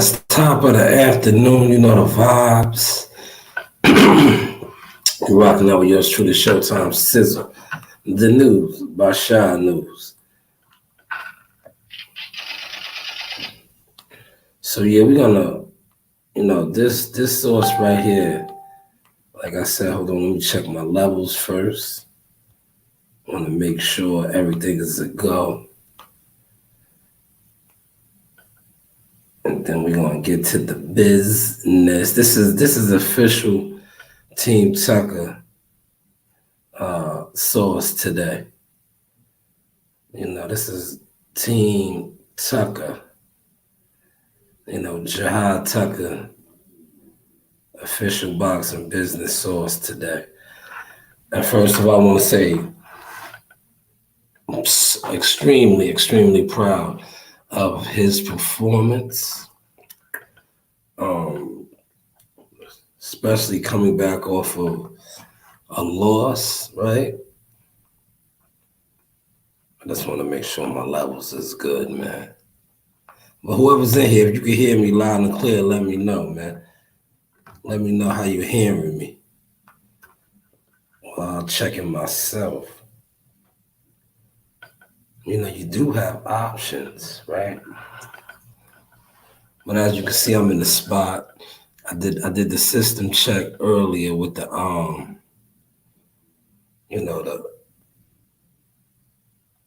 It's top of the afternoon, you know the vibes. You're rocking out with yours truly, Showtime Sizzle. The news by Shanewz. So yeah, we're gonna, this sauce right here. Like I said, hold on, let me check my levels first. Want to make sure everything is a go, and then we're gonna get to the business. This is official Team Tucker sauce today. This is Team Tucker. Jihad Tucker, official boxing business source today. And first of all, I want to say I'm extremely, extremely proud of his performance, um, especially coming back off of a loss, right? I just want to make sure my levels is good, man. But whoever's in here, if you can hear me loud and clear, let me know, man. Let me know how you're hearing me while I'm checking myself. You do have options, right? But as you can see, I'm in the spot. I did the system check earlier with the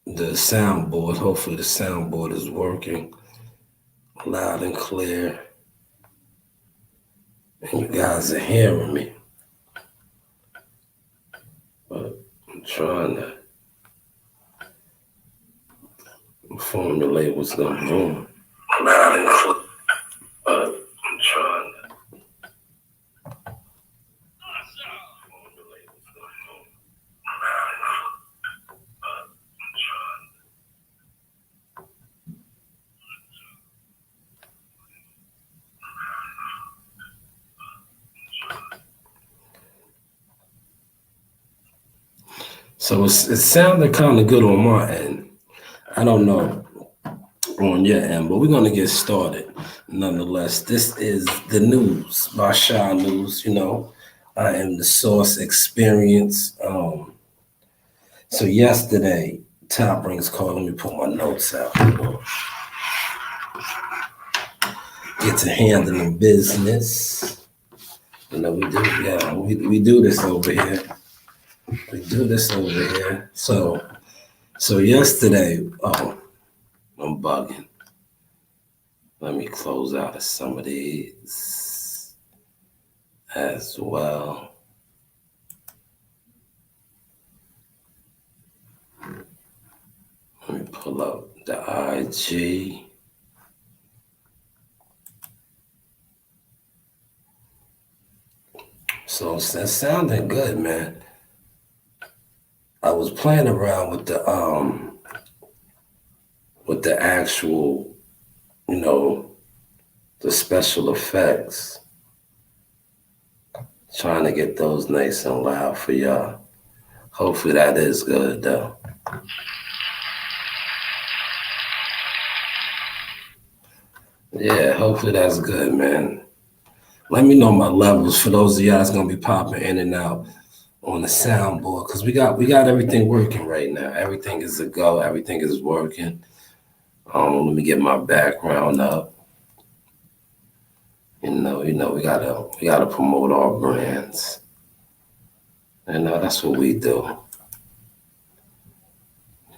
soundboard. Hopefully the soundboard is working loud and clear. And you guys are hearing me. But I'm trying to formulate what's going on. Loud and clear. But I'm trying to formulate what's going on. Loud and clear. But I'm trying to. So it sounded kind of good on my end. I don't know on your end, but we're going to get started. Nonetheless, this is the news by Shanewz. I am the source experience. So yesterday, Top Rings called. Let me put my notes out. Get to handling business. We do, yeah, we do this over here. We do this over here. So yesterday, I'm bugging. Let me close out of some of these as well. Let me pull up the IG. So that's sounding good, man. I was playing around with the actual, the special effects. Trying to get those nice and loud for y'all. Hopefully that is good though. Yeah, hopefully that's good, man. Let me know my levels for those of y'all that's gonna be popping in and out on the soundboard, because we got everything working right now. Everything is a go. Everything is working. Let me get my background up. We gotta promote our brands. And that's what we do.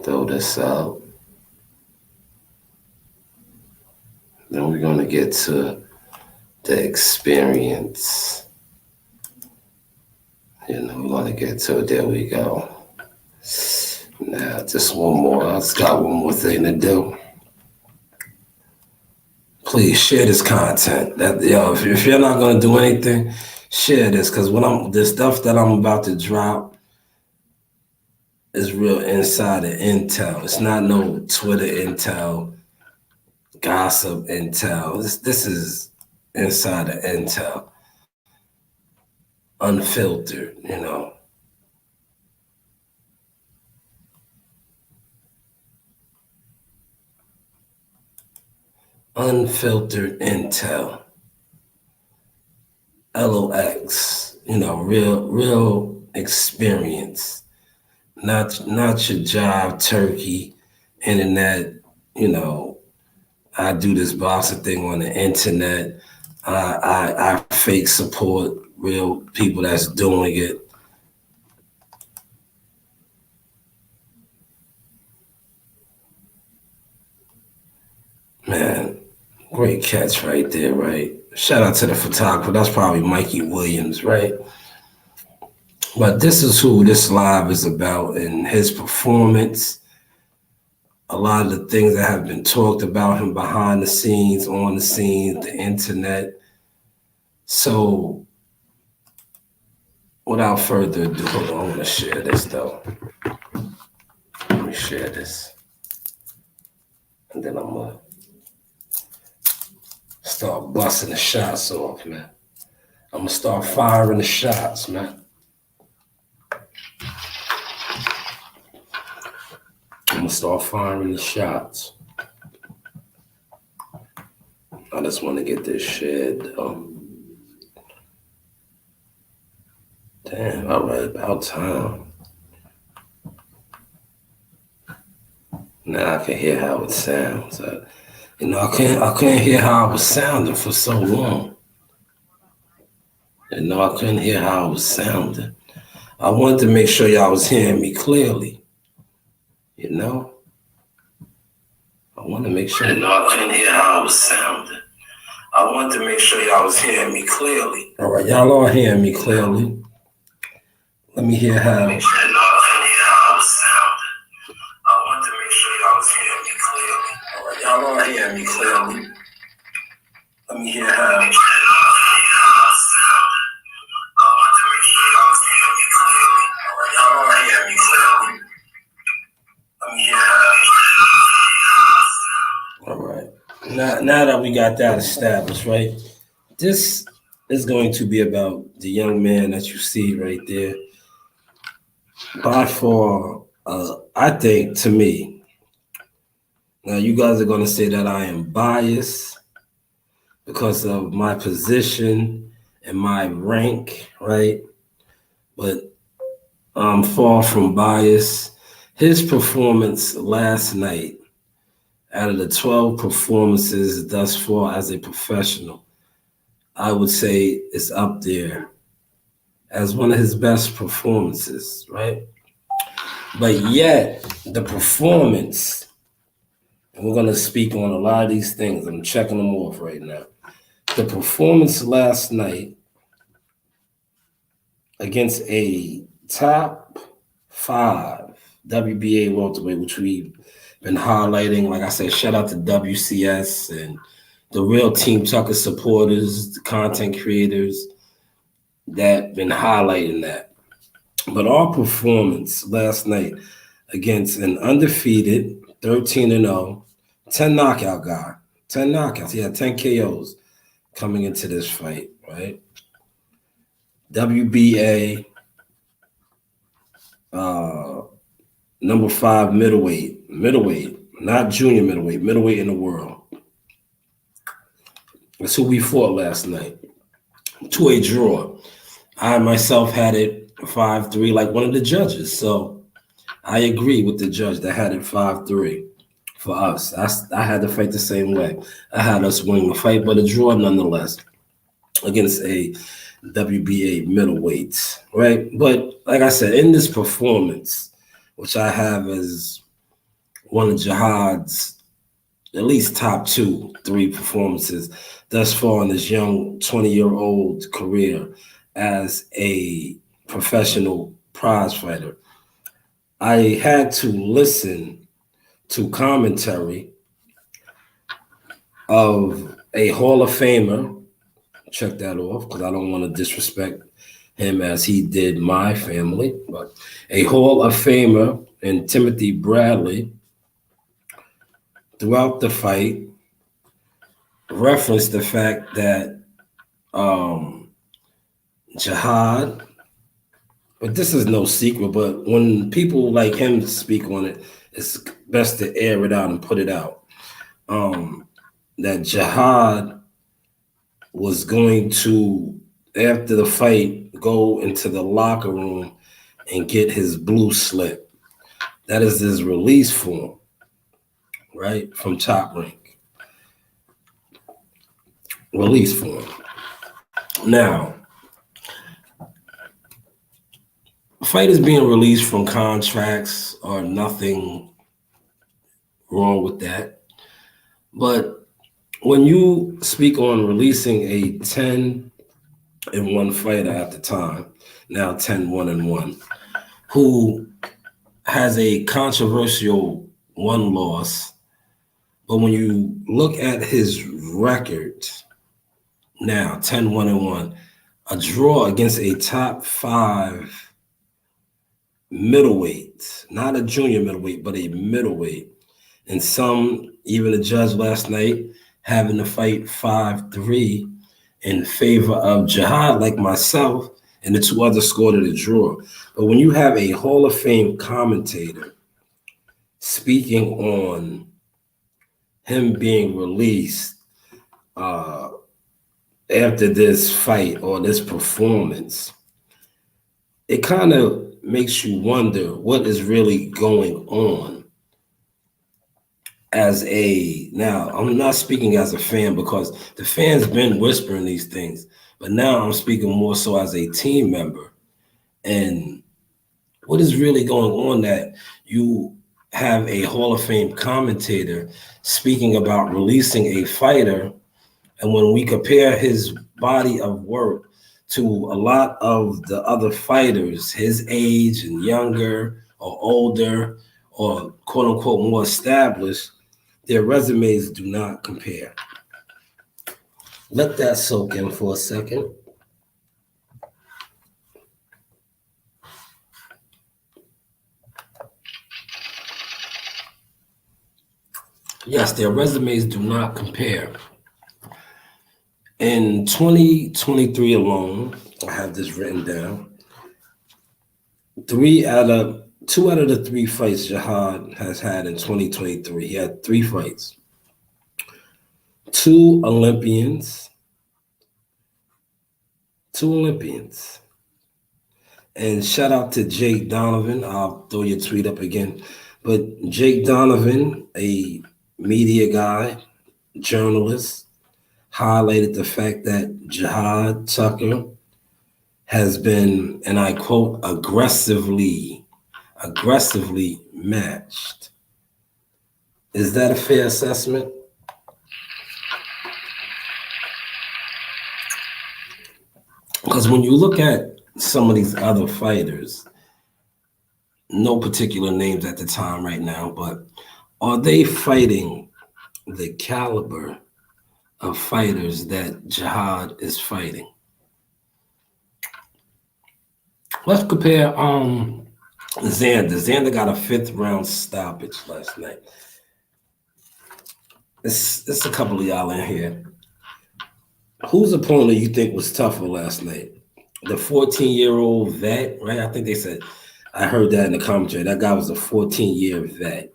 Throw this out. Then we're gonna get to the experience. We're gonna get to it. There we go. Now, just one more. I just got one more thing to do. Please share this content. If you're not gonna do anything, share this, because the stuff that I'm about to drop is real insider intel. It's not no Twitter intel, gossip intel. This is insider intel, unfiltered. unfiltered intel, LOX, real experience, not your jive turkey internet, you know, I do this boxing thing on the internet. I fake support real people that's doing it. Man, great catch right there, right? Shout out to the photographer. That's probably Mikey Williams, right? But this is who this live is about and his performance. A lot of the things that have been talked about him behind the scenes, on the scenes, the internet. So, without further ado, hold on, I want to share this though. Let me share this. And then I'm going to start busting the shots off, man. I'm going to start firing the shots, man. I'm going to start firing the shots. I just want to get this shared, though. Damn, all right, about time. Now I can hear how it sounds. I couldn't hear how I was sounding for so long. I couldn't hear how I was sounding. I wanted to make sure y'all was hearing me clearly. I wanted to make sure I couldn't hear how I was sounding. I wanted to make sure y'all was hearing me clearly. All right, y'all are hearing me clearly. Let me hear how. Make sure y'all couldn't hear how I was sounding. I wanted to make sure y'all was hearing me clearly. All right, y'all are hearing me clearly. Let me hear how. Make sure y'all couldn't hear how I was sounding. I wanted to make sure y'all was hearing me clearly. All right, y'all are hearing me clearly. Let me hear how. All right. Now that we got that established, right? This is going to be about the young man that you see right there. By far, I think to me, now you guys are going to say that I am biased because of my position and my rank, right? But I'm far from biased. His performance last night, out of the 12 performances thus far as a professional, I would say is up there as one of his best performances, right? But yet, the performance, and we're going to speak on a lot of these things. I'm checking them off right now. The performance last night against a top 5 WBA welterweight, which we've been highlighting. Like I said, shout out to WCS and the real Team Tucker supporters, the content creators that been highlighting that. But our performance last night against an undefeated 13-0, 10 knockout guy, 10 knockouts. He had 10 KOs coming into this fight, right? WBA number 5 middleweight, not junior middleweight in the world. That's who we fought last night. To a draw. I myself had it 5-3 like one of the judges. So I agree with the judge that had it 5-3 for us. I had to fight the same way. I had us winning the fight, but a draw nonetheless against a WBA middleweight, right? But like I said, in this performance, which I have as one of Jihad's at least top 2-3 performances thus far in this young 20-year-old career as a professional prize fighter, I had to listen to commentary of a Hall of Famer. Check that off because I don't want to disrespect him as he did my family, but a Hall of Famer and Timothy Bradley throughout the fight referenced the fact that Jihad, but this is no secret, but when people like him speak on it, it's best to air it out and put it out. that Jihad was going to, after the fight, go into the locker room and get his blue slip. That is his release form, right? From Top Rank. Release form. Now, fighters being released from contracts are nothing wrong with that. But when you speak on releasing a 10-1 fighter at the time, now 10-1-1, who has a controversial one loss, but when you look at his record now, 10-1-1, a draw against a top 5 middleweight, not a junior middleweight, but a middleweight. And some, even the judge last night, having to fight 5-3 in favor of Jihad, like myself, and the two others scored at a draw. But when you have a Hall of Fame commentator speaking on him being released after this fight or this performance, it kind of makes you wonder what is really going on. Now I'm not speaking as a fan because the fans been whispering these things, but now I'm speaking more so as a team member. And what is really going on that you have a Hall of Fame commentator speaking about releasing a fighter, and when we compare his body of work to a lot of the other fighters, his age and younger or older or quote unquote more established, their resumes do not compare. Let that soak in for a second. Yes, their resumes do not compare. In 2023 alone, I have this written down. 2 out of the 3 fights Jihad has had in 2023, he had 3 fights. 2 Olympians. And shout out to Jake Donovan. I'll throw your tweet up again. But Jake Donovan, a media guy, journalist, highlighted the fact that Jihad Tucker has been, and I quote, aggressively matched. Is that a fair assessment? Because when you look at some of these other fighters, no particular names at the time right now, but are they fighting the caliber of fighters that Jihad is fighting? Let's compare Xander. Xander got a 5th round stoppage last night. It's a couple of y'all in here. Whose opponent you think was tougher last night? The 14-year-old vet, right? I think they said, I heard that in the commentary. That guy was a 14-year vet.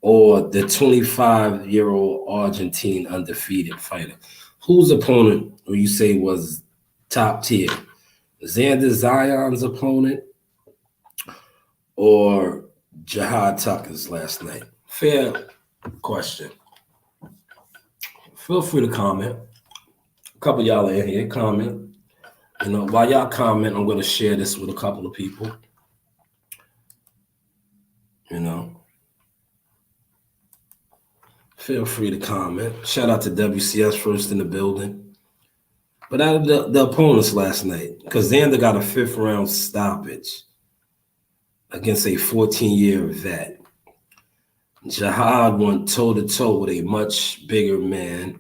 Or the 25-year-old Argentine undefeated fighter. Whose opponent would you say was top tier? Xander Zion's opponent or Jihad Tucker's last night? Fair question. Feel free to comment. A couple of y'all in here, comment. While y'all comment, I'm going to share this with a couple of people. Feel free to comment. Shout out to WCS first in the building. But out of the opponents last night, because Xander got a 5th round stoppage against a 14-year vet. Jihad went toe-to-toe with a much bigger man,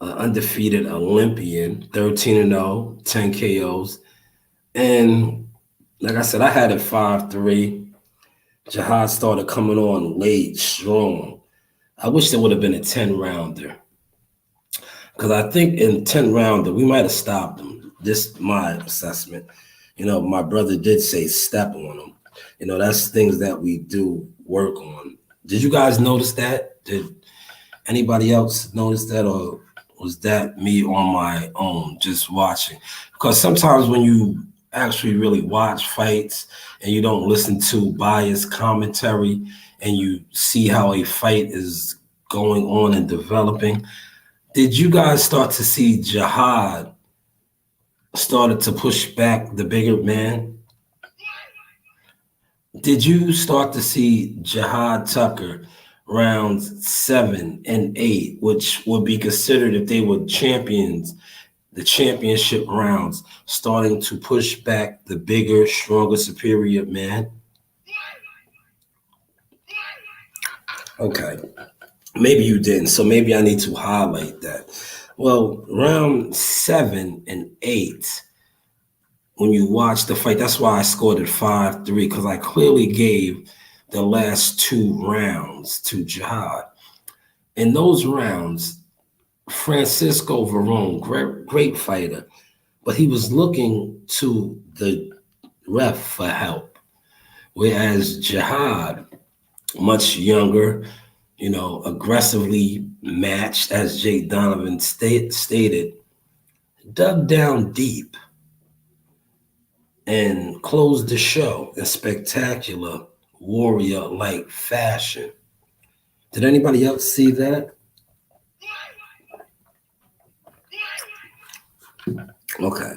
an undefeated Olympian, 13-0, 10 KOs. And like I said, I had it 5-3. Jihad started coming on late, strong. I wish there would have been a 10-rounder. Because I think in 10-rounder, we might have stopped him. This is my assessment. My brother did say step on him. That's things that we do work on. Did you guys notice that? Anybody else notice that, or was that me on my own just watching? Because sometimes when you actually really watch fights and you don't listen to biased commentary and you see how a fight is going on and developing, did you guys start to see Jihad started to push back the bigger man? Did you start to see Jihad Tucker rounds 7 and 8, which would be considered if they were champions, the championship rounds, starting to push back the bigger, stronger, superior man? Okay, maybe you didn't, so maybe I need to highlight that. Well, round 7 and 8, when you watch the fight, that's why I scored it 5-3, because I clearly gave the last 2 rounds to Jihad. In those rounds, Francisco Varone, great fighter, but he was looking to the ref for help. Whereas Jihad, much younger, aggressively matched, as Jake Donovan stated, dug down deep and closed the show in spectacular warrior-like fashion. Did anybody else see that? Okay.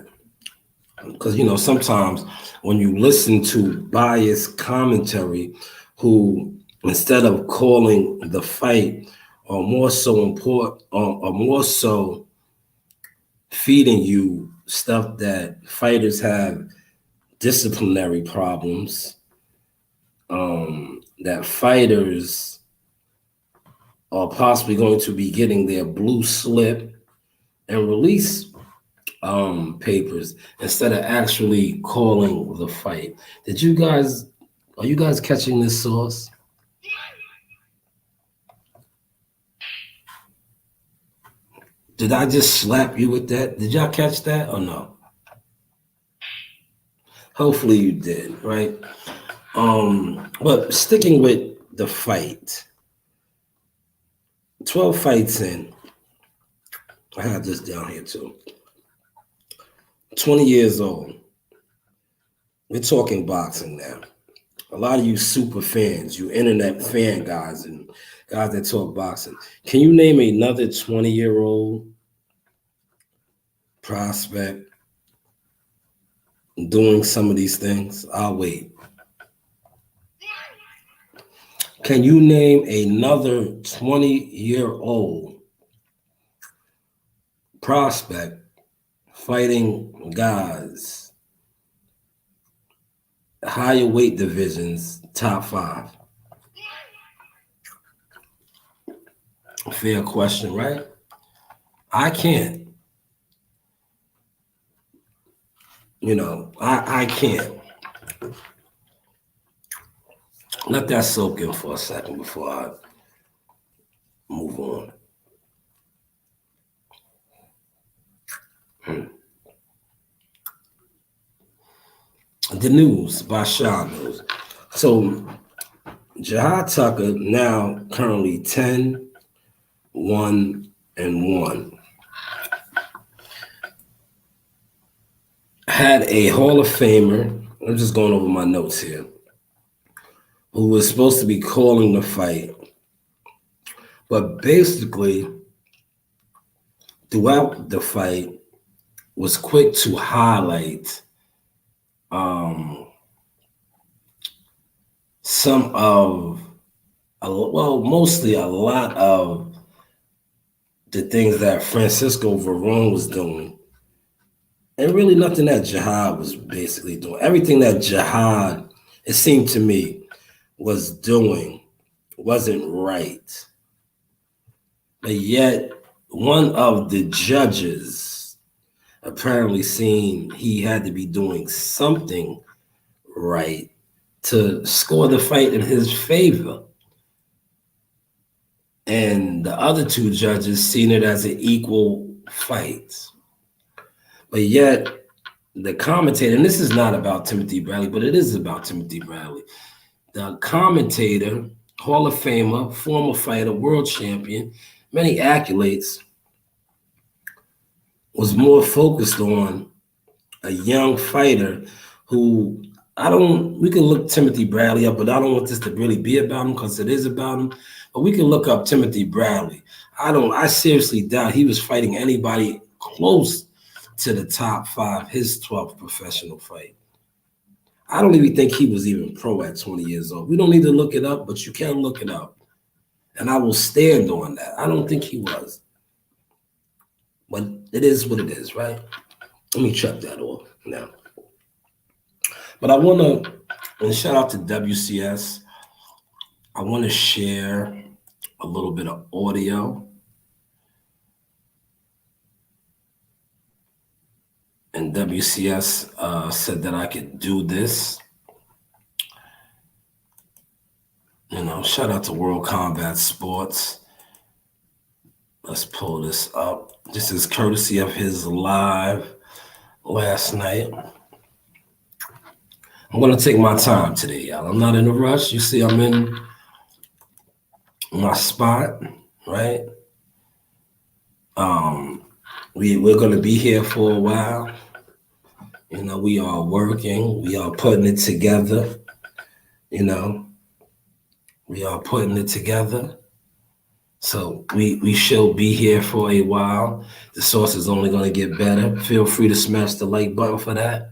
Because, sometimes when you listen to biased commentary who, instead of calling the fight, are more so important, or more so feeding you stuff that fighters have disciplinary problems, that fighters are possibly going to be getting their blue slip and release papers instead of actually calling the fight. Are you guys catching this sauce? Did I just slap you with that? Did y'all catch that or no? Hopefully you did, right? But sticking with the fight, 12 fights in, I have this down here too. 20 years old. We're talking boxing now. A lot of you super fans, you internet fan guys and guys that talk boxing. Can you name another 20-year-old prospect doing some of these things? I'll wait. Can you name another 20-year-old prospect fighting guys, higher weight divisions, top 5? Fair question, right? I can't. I can't. Let that soak in for a second before I move on. The news by Shanewz. So Jihad Tucker now currently 10-1-1. Had a Hall of Famer, I'm just going over my notes here, who was supposed to be calling the fight. But basically, throughout the fight, was quick to highlight mostly a lot of the things that Francisco Varone was doing. And really nothing that Jihad was basically doing. Everything that Jihad, it seemed to me, was doing wasn't right. But yet, one of the judges apparently seen he had to be doing something right to score the fight in his favor. And the other 2 judges seen it as an equal fight. But yet, the commentator, and this is not about Timothy Bradley, but it is about Timothy Bradley. The commentator, Hall of Famer, former fighter, world champion, many accolades, was more focused on a young fighter who we can look Timothy Bradley up, but I don't want this to really be about him because it is about him. But we can look up Timothy Bradley. I seriously doubt he was fighting anybody close to the top 5, his 12th professional fight. I don't even think he was even pro at 20 years old. We don't need to look it up, but you can look it up. And I will stand on that. I don't think he was. But it is what it is, right? Let me check that off now. But I want to, and shout out to WCS, I want to share a little bit of audio. And WCS said that I could do this. Shout out to World Combat Sports. Let's pull this up. This is courtesy of his live last night. I'm going to take my time today, y'all. I'm not in a rush. You see, I'm in my spot, right? We're going to be here for a while. We are working. We are putting it together. We are putting it together. So we shall be here for a while. The source is only going to get better. Feel free to smash the like button for that.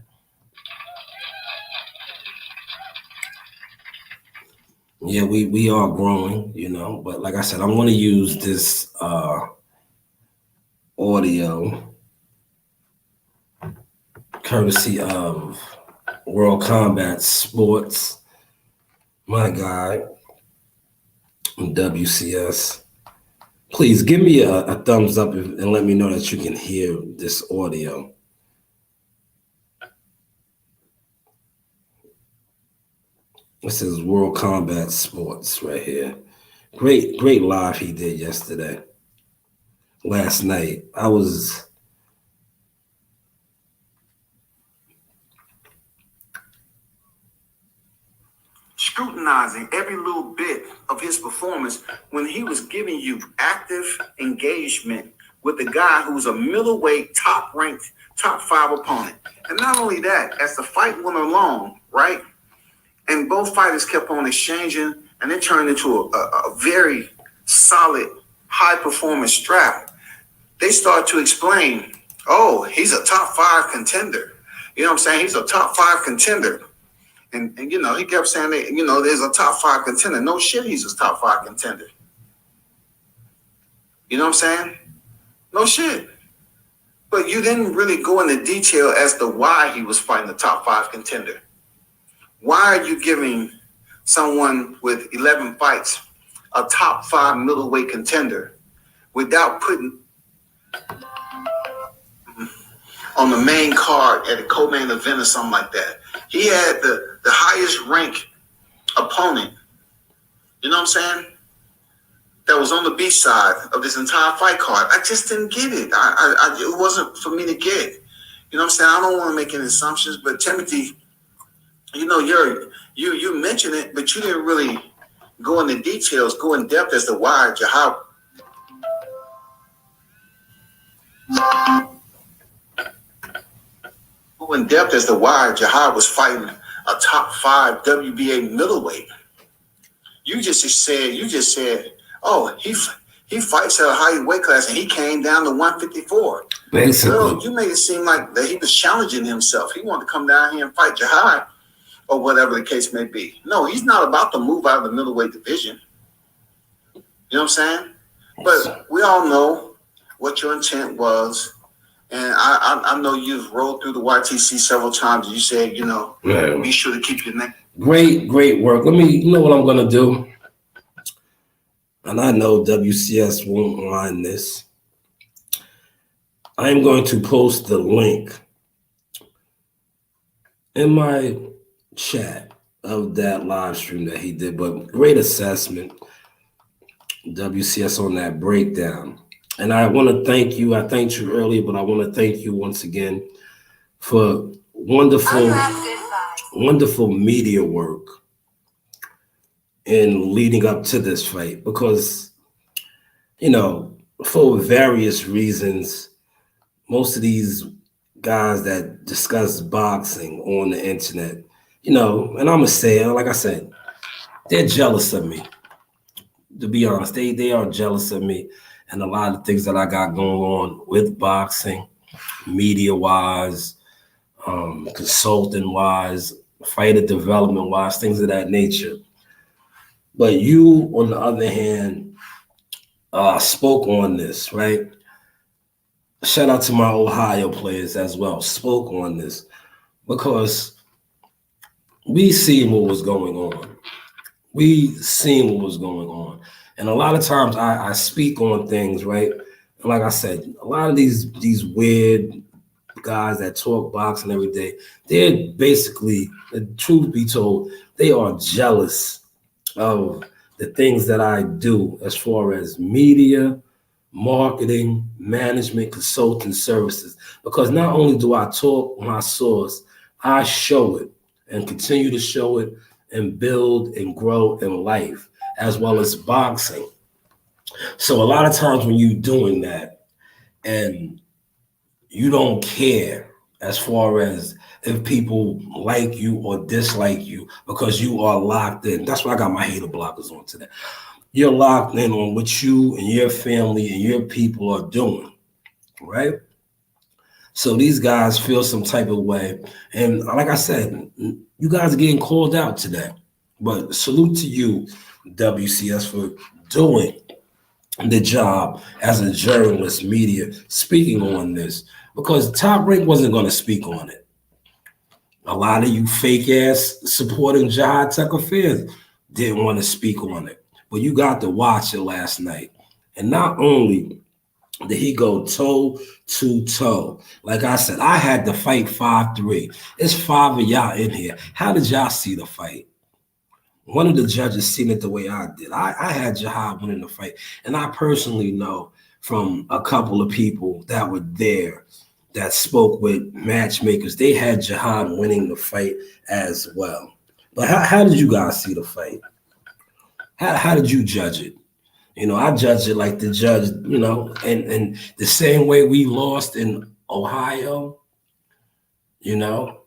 Yeah, we are growing, but like I said, I'm going to use this audio courtesy of World Combat Sports, my guy, WCS. Please give me a thumbs up and let me know that you can hear this audio. This is World Combat Sports right here. Great live he did yesterday. Last night. I was scrutinizing every little bit of his performance when he was giving you active engagement with the guy who's a middleweight, top-ranked, top-5 opponent. And not only that, as the fight went along, right, and both fighters kept on exchanging, and it turned into a very solid, high-performance strap, they started to explain, oh, he's a top-5 contender. You know what I'm saying? He's a top-5 contender. And he kept saying that, there's a top-5 contender. No shit, he's a top-5 contender. You know what I'm saying? No shit. But you didn't really go into detail as to why he was fighting a top-5 contender. Why are you giving someone with 11 fights a top-5 middleweight contender without putting on the main card at a co-main event or something like that? He had the highest rank opponent, you know what I'm saying, that was on the B side of this entire fight card. I just didn't get it. It wasn't for me to get. You know what I'm saying? I don't want to make any assumptions, but Timothy, you mentioned it, but you didn't really go into details, go in depth as to why Jahab. In depth as to why Jahab was fighting a top-5 WBA middleweight. You just said, oh, he fights at a higher weight class and he came down to 154. Basically, girl, you made it seem like that he was challenging himself. He wanted to come down here and fight Jahab or whatever the case may be. No, he's not about to move out of the middleweight division. You know what I'm saying? But we all know what your intent was. And I know you've rolled through the YTC several times. You said, be sure to keep your neck. Great work. You know what I'm going to do? And I know WCS won't mind this. I'm going to post the link in my chat of that live stream that he did. But great assessment, WCS, on that breakdown. And I want to thank you. I thanked you earlier, but I want to thank you once again for wonderful media work in leading up to this fight because, you know, for various reasons, most of these guys that discuss boxing on the internet, you know, and I'm gonna say, like I said, they're jealous of me. To be honest, they are jealous of me and a lot of things that I got going on with boxing, media wise, consulting wise, fighter development wise, things of that nature. But you, on the other hand, spoke on this, right? Shout out to my Ohio players as well. Spoke on this because we seen what was going on. We seen what was going on, and a lot of times I speak on things, right? And like I said, a lot of these weird guys that talk boxing every day, they're basically, the truth be told, they are jealous of the things that I do as far as media, marketing, management, consulting services. Because not only do I talk my source, I show it and continue to show it and build and grow in life as well as boxing. So a lot of times when you're doing that and you don't care as far as if people like you or dislike you because you are locked in. That's why I got my hater blockers on today. You're locked in on what you and your family and your people are doing, right? So these guys feel some type of way. And like I said, you guys are getting called out today. But salute to you, WCS, for doing the job as a journalist, media, speaking on this. Because Top Rank wasn't going to speak on it. A lot of you fake ass supporting Jihad Tucker fans didn't want to speak on it. But you got to watch it last night. And not only did he go toe to toe, like I said, I had to fight 5-3. It's five of y'all in here. How did y'all see the fight? One of the judges seen it the way I did. I had Jihad winning the fight. And I personally know from a couple of people that were there that spoke with matchmakers, they had Jihad winning the fight as well. But how did you guys see the fight? How did you judge it? You know, I judged it like the judge, you know, and the same way we lost in Ohio, you know,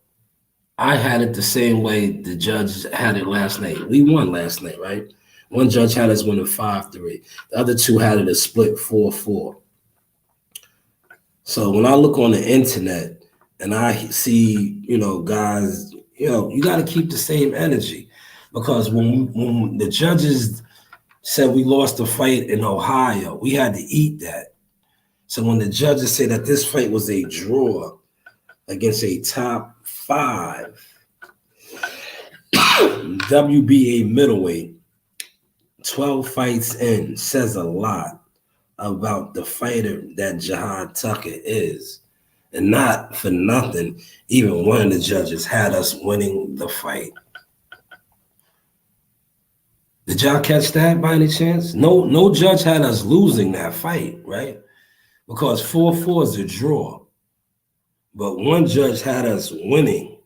I had it the same way the judge had it last night. We won last night, right? One judge had us winning 5-3. The other two had it a split 4-4. So when I look on the internet and I see, you know, guys, you know, you got to keep the same energy because when the judges said we lost the fight in Ohio, we had to eat that. So when the judges say that this fight was a draw against a top 5 WBA middleweight, 12 fights in, says a lot about the fighter that Jihad Tucker is. And not for nothing, even one of the judges had us winning the fight. Did y'all catch that by any chance? No judge had us losing that fight, right? Because 4-4 is a draw. But one judge had us winning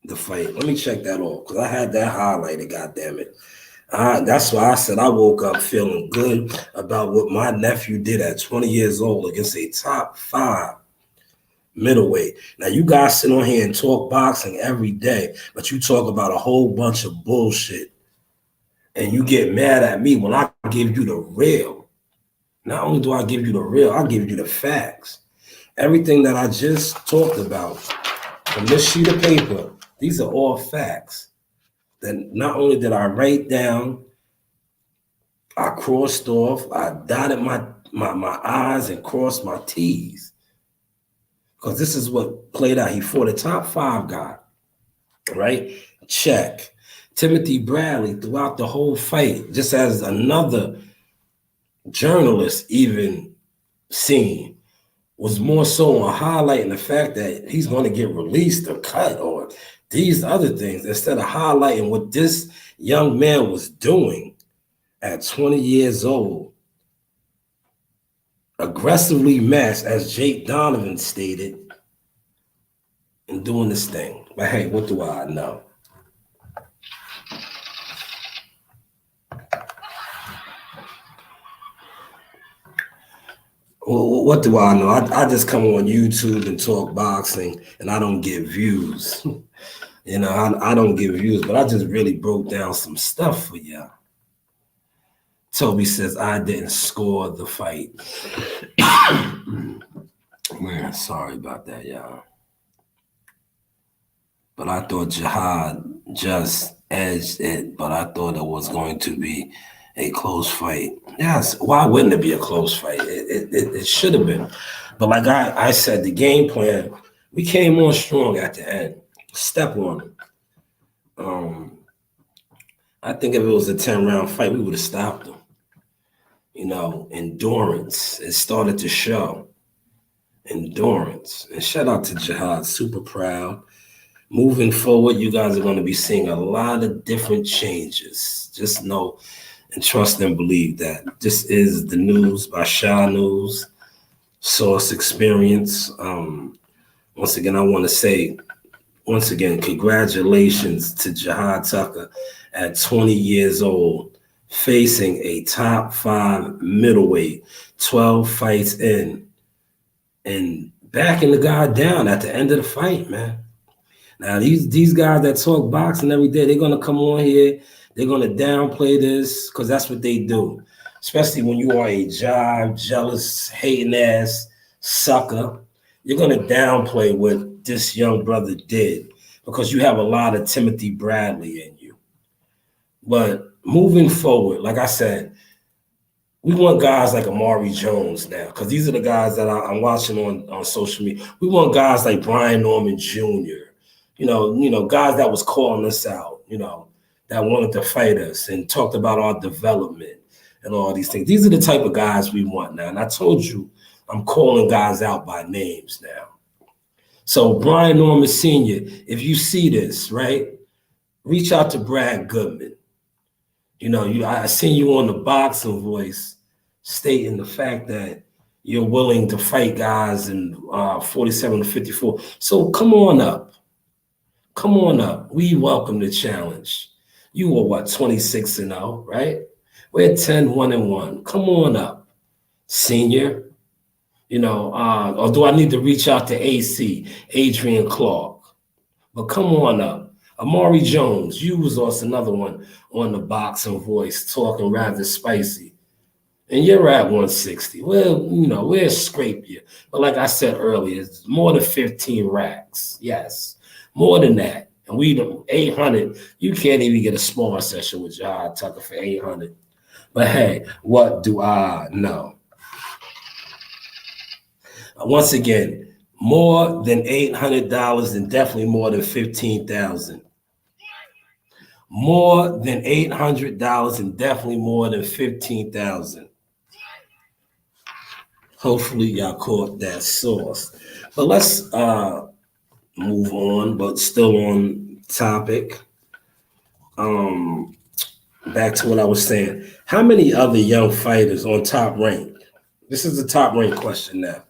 the fight. Let me check that off because I had that highlighted, goddammit. That's why I said I woke up feeling good about what my nephew did at 20 years old against a top 5 middleweight. Now, you guys sit on here and talk boxing every day, but you talk about a whole bunch of bullshit. And you get mad at me when I give you the real. Not only do I give you the real, I give you the facts. Everything that I just talked about from this sheet of paper, these are all facts. That not only did I write down, I crossed off, I dotted my I's and crossed my T's. Because this is what played out. He fought a top 5 guy, right? Check. Timothy Bradley throughout the whole fight, just as another journalist even seen, was more so on highlighting the fact that he's going to get released or cut or these other things instead of highlighting what this young man was doing at 20 years old, aggressively matched, as Jake Donovan stated, and doing this thing. But hey, what do I know? Well, what do I know? I just come on YouTube and talk boxing, and I don't get views. I don't get views, but I just really broke down some stuff for y'all. Toby says I didn't score the fight. Man, sorry about that, y'all. But I thought Jihad just edged it, but I thought it was going to be a close fight. Yes, why wouldn't it be a close fight? It should have been. But like I said, the game plan, we came on strong at the end. Step on it. I think if it was a 10-round fight, we would have stopped them. Endurance. It started to show. Endurance. And shout out to Jihad. Super proud. Moving forward, you guys are going to be seeing a lot of different changes. Just know and trust and believe that this is the news by Shanewz, Source Experience. Once again, I want to say, congratulations to Jihad Tucker at 20 years old, facing a top 5 middleweight, 12 fights in, and backing the guy down at the end of the fight, man. Now, these guys that talk boxing every day, they're going to come on here, they're going to downplay this because that's what they do, especially when you are a jive, jealous, hating ass sucker. You're going to downplay what this young brother did because you have a lot of Timothy Bradley in you. But moving forward, like I said, we want guys like Amari Jones now because these are the guys that I'm watching on social media. We want guys like Brian Norman Jr., guys that was calling us out, that wanted to fight us and talked about our development and all these things. These are the type of guys we want now. And I told you, I'm calling guys out by names now. So Brian Norman Sr., if you see this, right, reach out to Brad Goodman. I seen you on the Boxing Voice stating the fact that you're willing to fight guys in 47 to 54. So come on up. Come on up. We welcome the challenge. You were 26-0, right? We're 10-1-1. Come on up, senior. Or do I need to reach out to AC, Adrian Clark? But come on up. Amari Jones, you was also another one on the Boxing Voice talking rather spicy. And you're at 160. Well, we'll scrape you. But like I said earlier, it's more than 15 racks. Yes. More than that. And we 800, you can't even get a small session with Jihad Tucker for 800. But hey, what do I know? Once again, more than $800 and definitely more than $15,000. More than $800 and definitely more than $15,000. Hopefully y'all caught that source. But let's move on, but still on topic. Back to what I was saying. How many other young fighters on Top Rank? This is a Top Rank question now.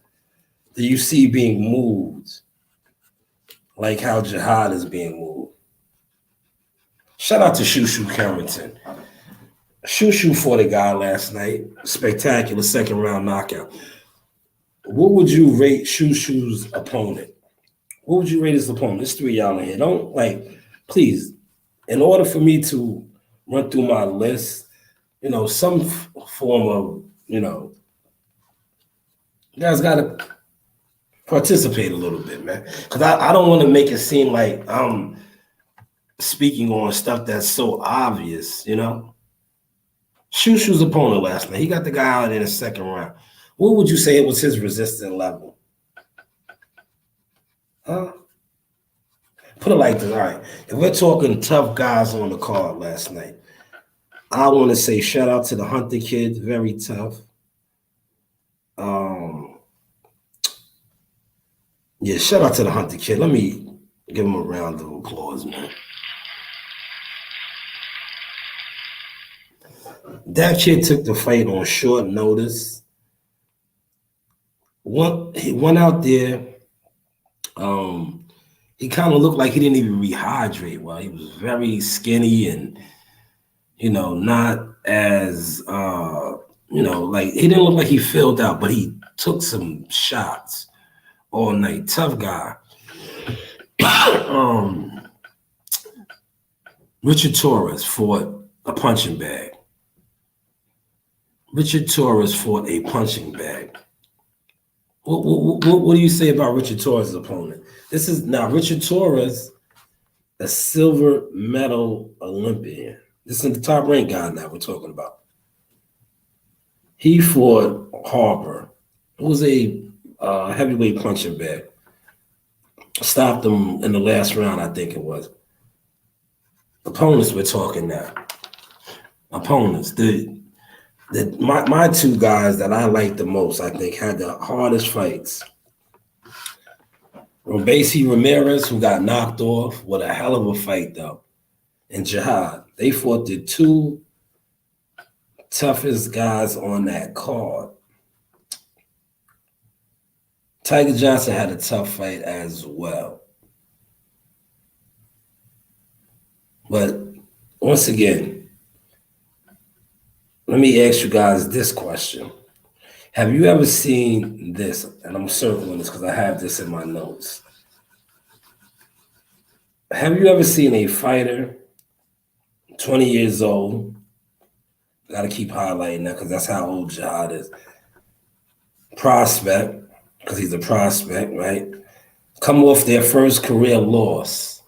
Do you see being moved like how Jihad is being moved? Shout out to Shushu Carrington. Shushu fought a guy last night. Spectacular second round knockout. What would you rate Shushu's opponent? What would you rate his opponent? There's 3 y'all in here. Don't please, in order for me to run through my list, some form of, you guys got to participate a little bit, man. Because I don't want to make it seem like I'm speaking on stuff that's so obvious, Shushu's opponent last night, he got the guy out in the second round. What would you say it was his resistance level? Huh? Put it like this. All right. If we're talking tough guys on the card last night, I want to say shout out to the Hunter kid. Very tough. Yeah, shout out to the Hunter kid. Let me give him a round of applause, man. That kid took the fight on short notice. He went out there. He kind of looked like he didn't even rehydrate well. He was very skinny and, not as, he didn't look like he filled out, but he took some shots all night. Tough guy. Richard Torres fought a punching bag. Richard Torres fought a punching bag. What do you say about Richard Torres' opponent? This is now Richard Torres, a silver medal Olympian. This is the top ranked guy now we're talking about. He fought Harper. It was a heavyweight punching bag. Stopped him in the last round, I think it was. Opponents we're talking now. Opponents. My two guys that I like the most, I think, had the hardest fights. Robeisy Ramirez, who got knocked off with a hell of a fight, though, and Jihad. They fought the two toughest guys on that card. Tiger Johnson had a tough fight as well. But once again, let me ask you guys this question. Have you ever seen this? And I'm circling this because I have this in my notes. Have you ever seen a fighter, 20 years old? Got to keep highlighting that because that's how old Jihad is. Prospect, because he's a prospect, right? Come off their first career loss,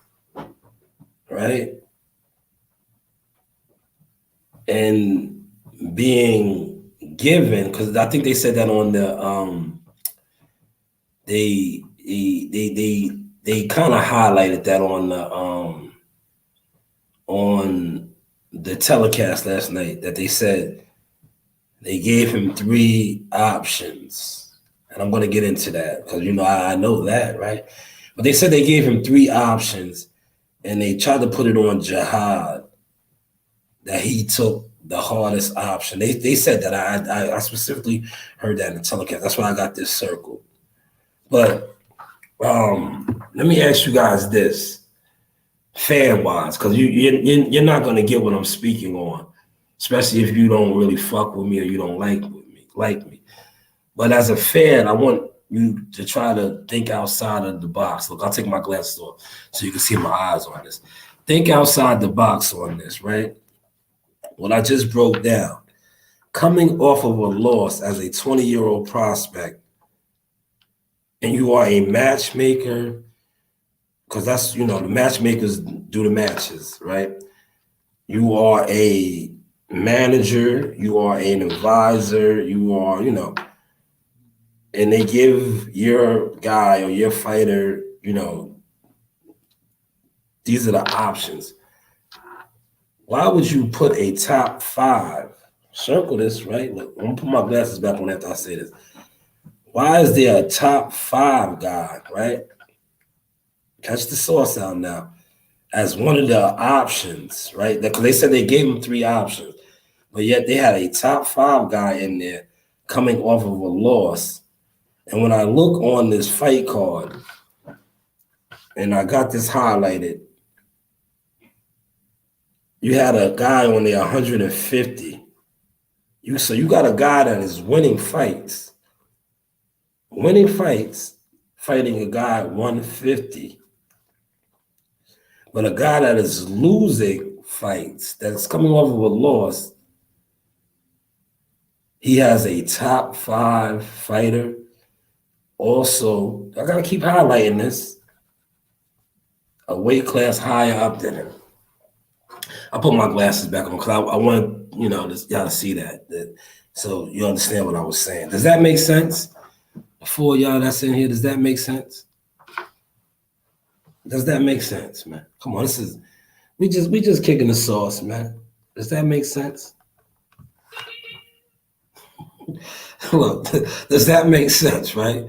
right? And being given, because I think they said that on the they kind of highlighted that on the telecast last night, that they said they gave him 3 options. And I'm going to get into that because, I know that, right? But they said they gave him 3 options and they tried to put it on Jihad that he took the hardest option. They said that. I specifically heard that in the telecast. That's why I got this circled. But let me ask you guys this, fan-wise, because you're not going to get what I'm speaking on, especially if you don't really fuck with me or you don't like me. But as a fan, I want you to try to think outside of the box. Look, I'll take my glasses off so you can see my eyes on this. Think outside the box on this, right? What I just broke down. Coming off of a loss as a 20-year-old prospect, and you are a matchmaker, because that's, the matchmakers do the matches, right? You are a manager, you are an advisor, you are, and they give your guy or your fighter, these are the options. Why would you put a top 5? Circle this, right? Look, I'm gonna put my glasses back on after I say this. Why is there a top 5 guy, right? Catch the sauce out now. As one of the options, right? Because they said they gave him 3 options, but yet they had a top 5 guy in there coming off of a loss. And when I look on this fight card, and I got this highlighted, you had a guy on there 150. So you got a guy that is winning fights, fighting a guy at 150. But a guy that is losing fights, that's coming off of a loss, he has a top 5 fighter. Also, I gotta keep highlighting this, a weight class higher up than him. I put my glasses back on because I want y'all to see that, so you understand what I was saying. Does that make sense? For y'all that's in here, does that make sense? Does that make sense, man? Come on, we just kicking the sauce, man. Does that make sense? Look, does that make sense, right?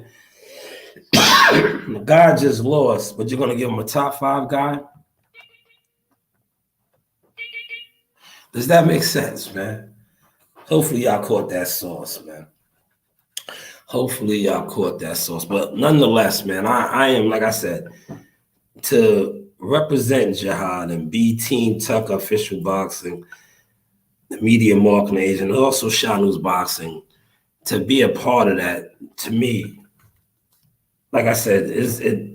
The guy just lost, but you're gonna give him a top 5 guy? Does that make sense, man? Hopefully y'all caught that sauce, man. Hopefully y'all caught that sauce. But nonetheless, man, I am, like I said, to represent Jihad and be Team Tucker Official Boxing, the media marketing agent, and also Shanewz Boxing, to be a part of that, to me, like I said, is it.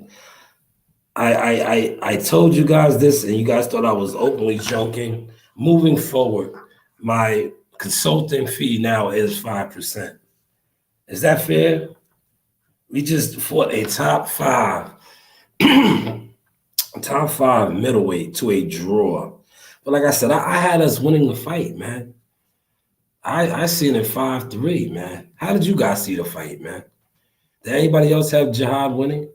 I told you guys this, and you guys thought I was openly joking. Moving forward, my consulting fee now is 5%. Is that fair? We just fought a top five middleweight to a draw. But like I said, I had us winning the fight, man. I seen it 5-3, man. How did you guys see the fight, man? Did anybody else have Jihad winning?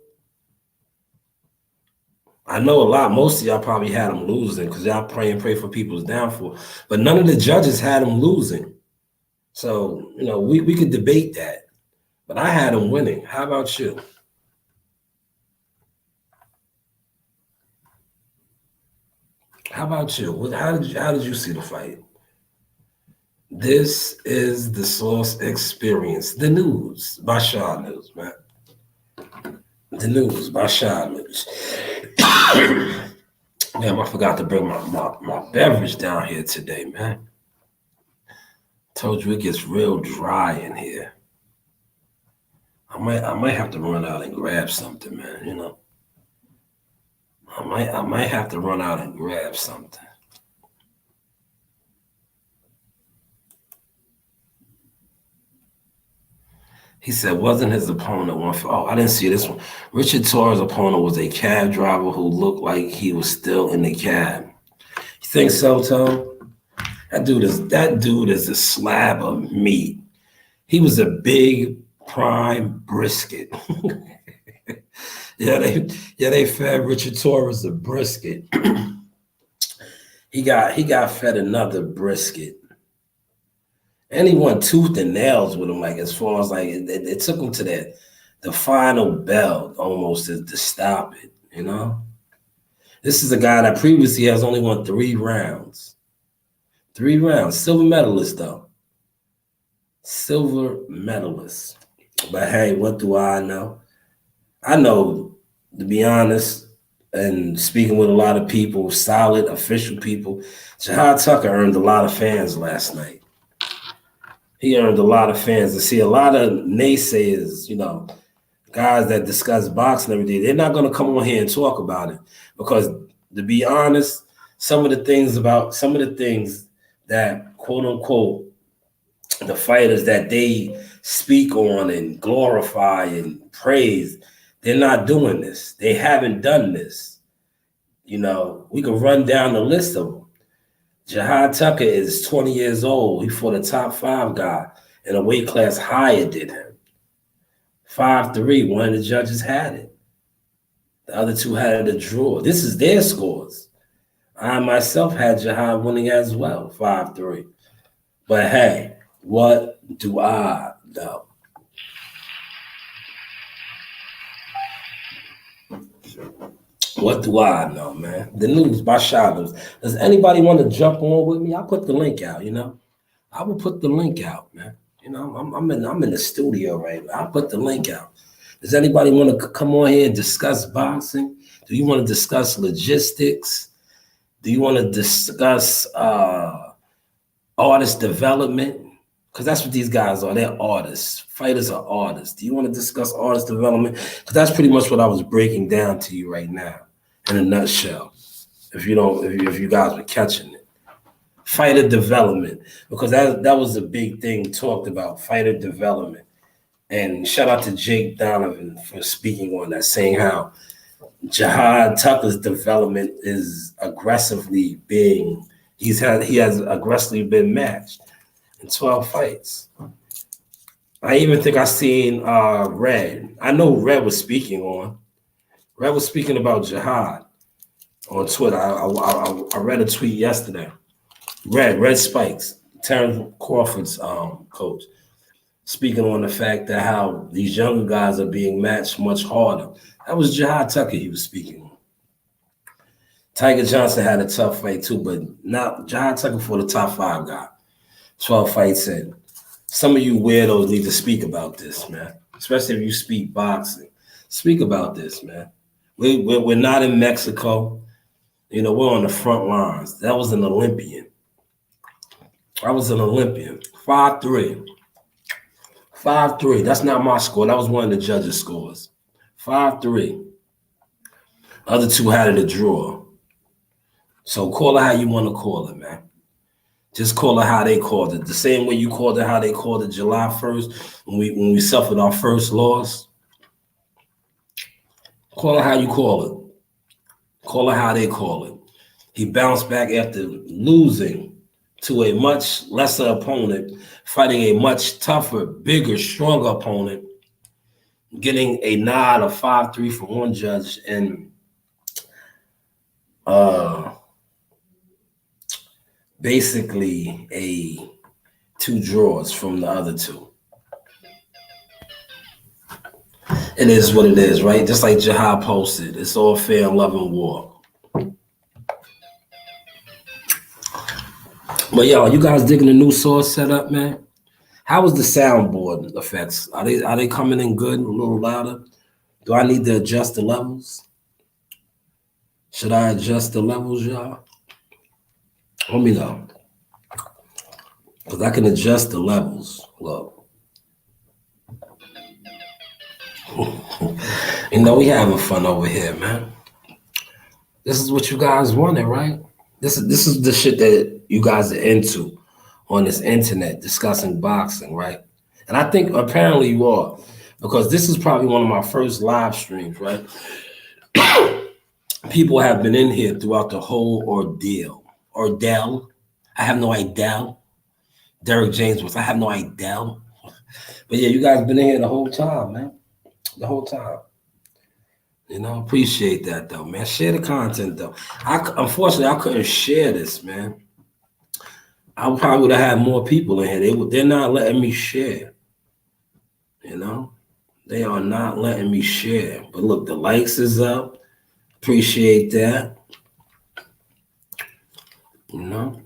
I know most of y'all probably had him losing because y'all pray for people's downfall. But none of the judges had him losing. So, we could debate that. But I had him winning. How about you? How about you? How did you see the fight? This is the Source Experience, the news by Shanewz, man. The news by Shanewz. Damn, I forgot to bring my beverage down here today, man. Told you it gets real dry in here. I might have to run out and grab something, man. I might have to run out and grab something. He said, wasn't his opponent one? Oh, I didn't see this one. Richard Torres' opponent was a cab driver who looked like he was still in the cab. You think so, Tom? That dude is a slab of meat. He was a big prime brisket. They fed Richard Torres a brisket. he got fed another brisket. And he won tooth and nails with him, like as far as like it took him to the final bell almost to stop it, This is a guy that previously has only won 3 rounds. 3 rounds. Silver medalist, though. Silver medalist. But hey, what do I know? I know, to be honest, and speaking with a lot of people, solid official people, Jihad Tucker earned a lot of fans last night. He earned a lot of fans. To see a lot of naysayers, guys that discuss boxing every day, they're not going to come on here and talk about it because, to be honest, some of the things that, quote unquote, the fighters that they speak on and glorify and praise, they're not doing this. They haven't done this. We can run down the list of them. Jihad Tucker is 20 years old. He fought a top 5 guy in a weight class higher than him. 5-3. One of the judges had it. The other 2 had a draw. This is their scores. I myself had Jihad winning as well, 5-3. But hey, what do I know? What do I know, man? The news by Shanewz. Does anybody want to jump on with me? I'll put the link out, I will put the link out, man. I'm in the studio right now. I'll put the link out. Does anybody want to come on here and discuss boxing? Do you want to discuss logistics? Do you want to discuss artist development? Because that's what these guys are. They're artists. Fighters are artists. Do you want to discuss artist development? Because that's pretty much what I was breaking down to you right now in a nutshell. If you guys were catching it. Fighter development. Because that was a big thing talked about, fighter development. And shout out to Jake Donovan for speaking on that, saying how Jihad Tucker's development is aggressively he has aggressively been matched in 12 fights. I even think I seen Red. I know Red was speaking about Jihad on Twitter. I read a tweet yesterday. Red Spikes, Terrence Crawford's coach, speaking on the fact that how these younger guys are being matched much harder. That was Jihad Tucker he was speaking on. Tiger Johnson had a tough fight too, but now Jihad Tucker for the top 5 guy. 12 fights in. Some of you weirdos need to speak about this, man. Especially if you speak boxing. Speak about this, man. We're not in Mexico. We're on the front lines. That was an Olympian. I was an Olympian. 5'3". 5-3. That's not my score. That was one of the judges' scores. 5-3. Other two had it a draw. So call it how you want to call it, man. Just call it how they called it. The same way you called it how they called it July 1st when we suffered our first loss. Call it how you call it. Call it how they call it. He bounced back after losing to a much lesser opponent, fighting a much tougher, bigger, stronger opponent, getting a nod of 5-3 from one judge and basically a 2 draws from the other two. It is what it is, right? Just like Jahad posted, it's all fair in love and war. But y'all, you guys digging the new source setup, man? How was the soundboard effects? Are they coming in good, a little louder? Do I need to adjust the levels? Should I adjust the levels, y'all? Let me know. Because I can adjust the levels. Look. You know, we having fun over here, man. This is what you guys wanted, right? This is the shit that you guys are into on this internet, discussing boxing, right? And I think apparently you are, because this is probably one of my first live streams, right? People have been in here throughout the whole ordeal. I have no idea. Derek James was, I have no idea. But yeah, you guys have been in here the whole time, man. The whole time. You know, appreciate that though, man. Share the content though. Unfortunately, I couldn't share this, man. I probably would have had more people in here. They're not letting me share. You know, they are not letting me share. But look, the likes is up. Appreciate that. You know.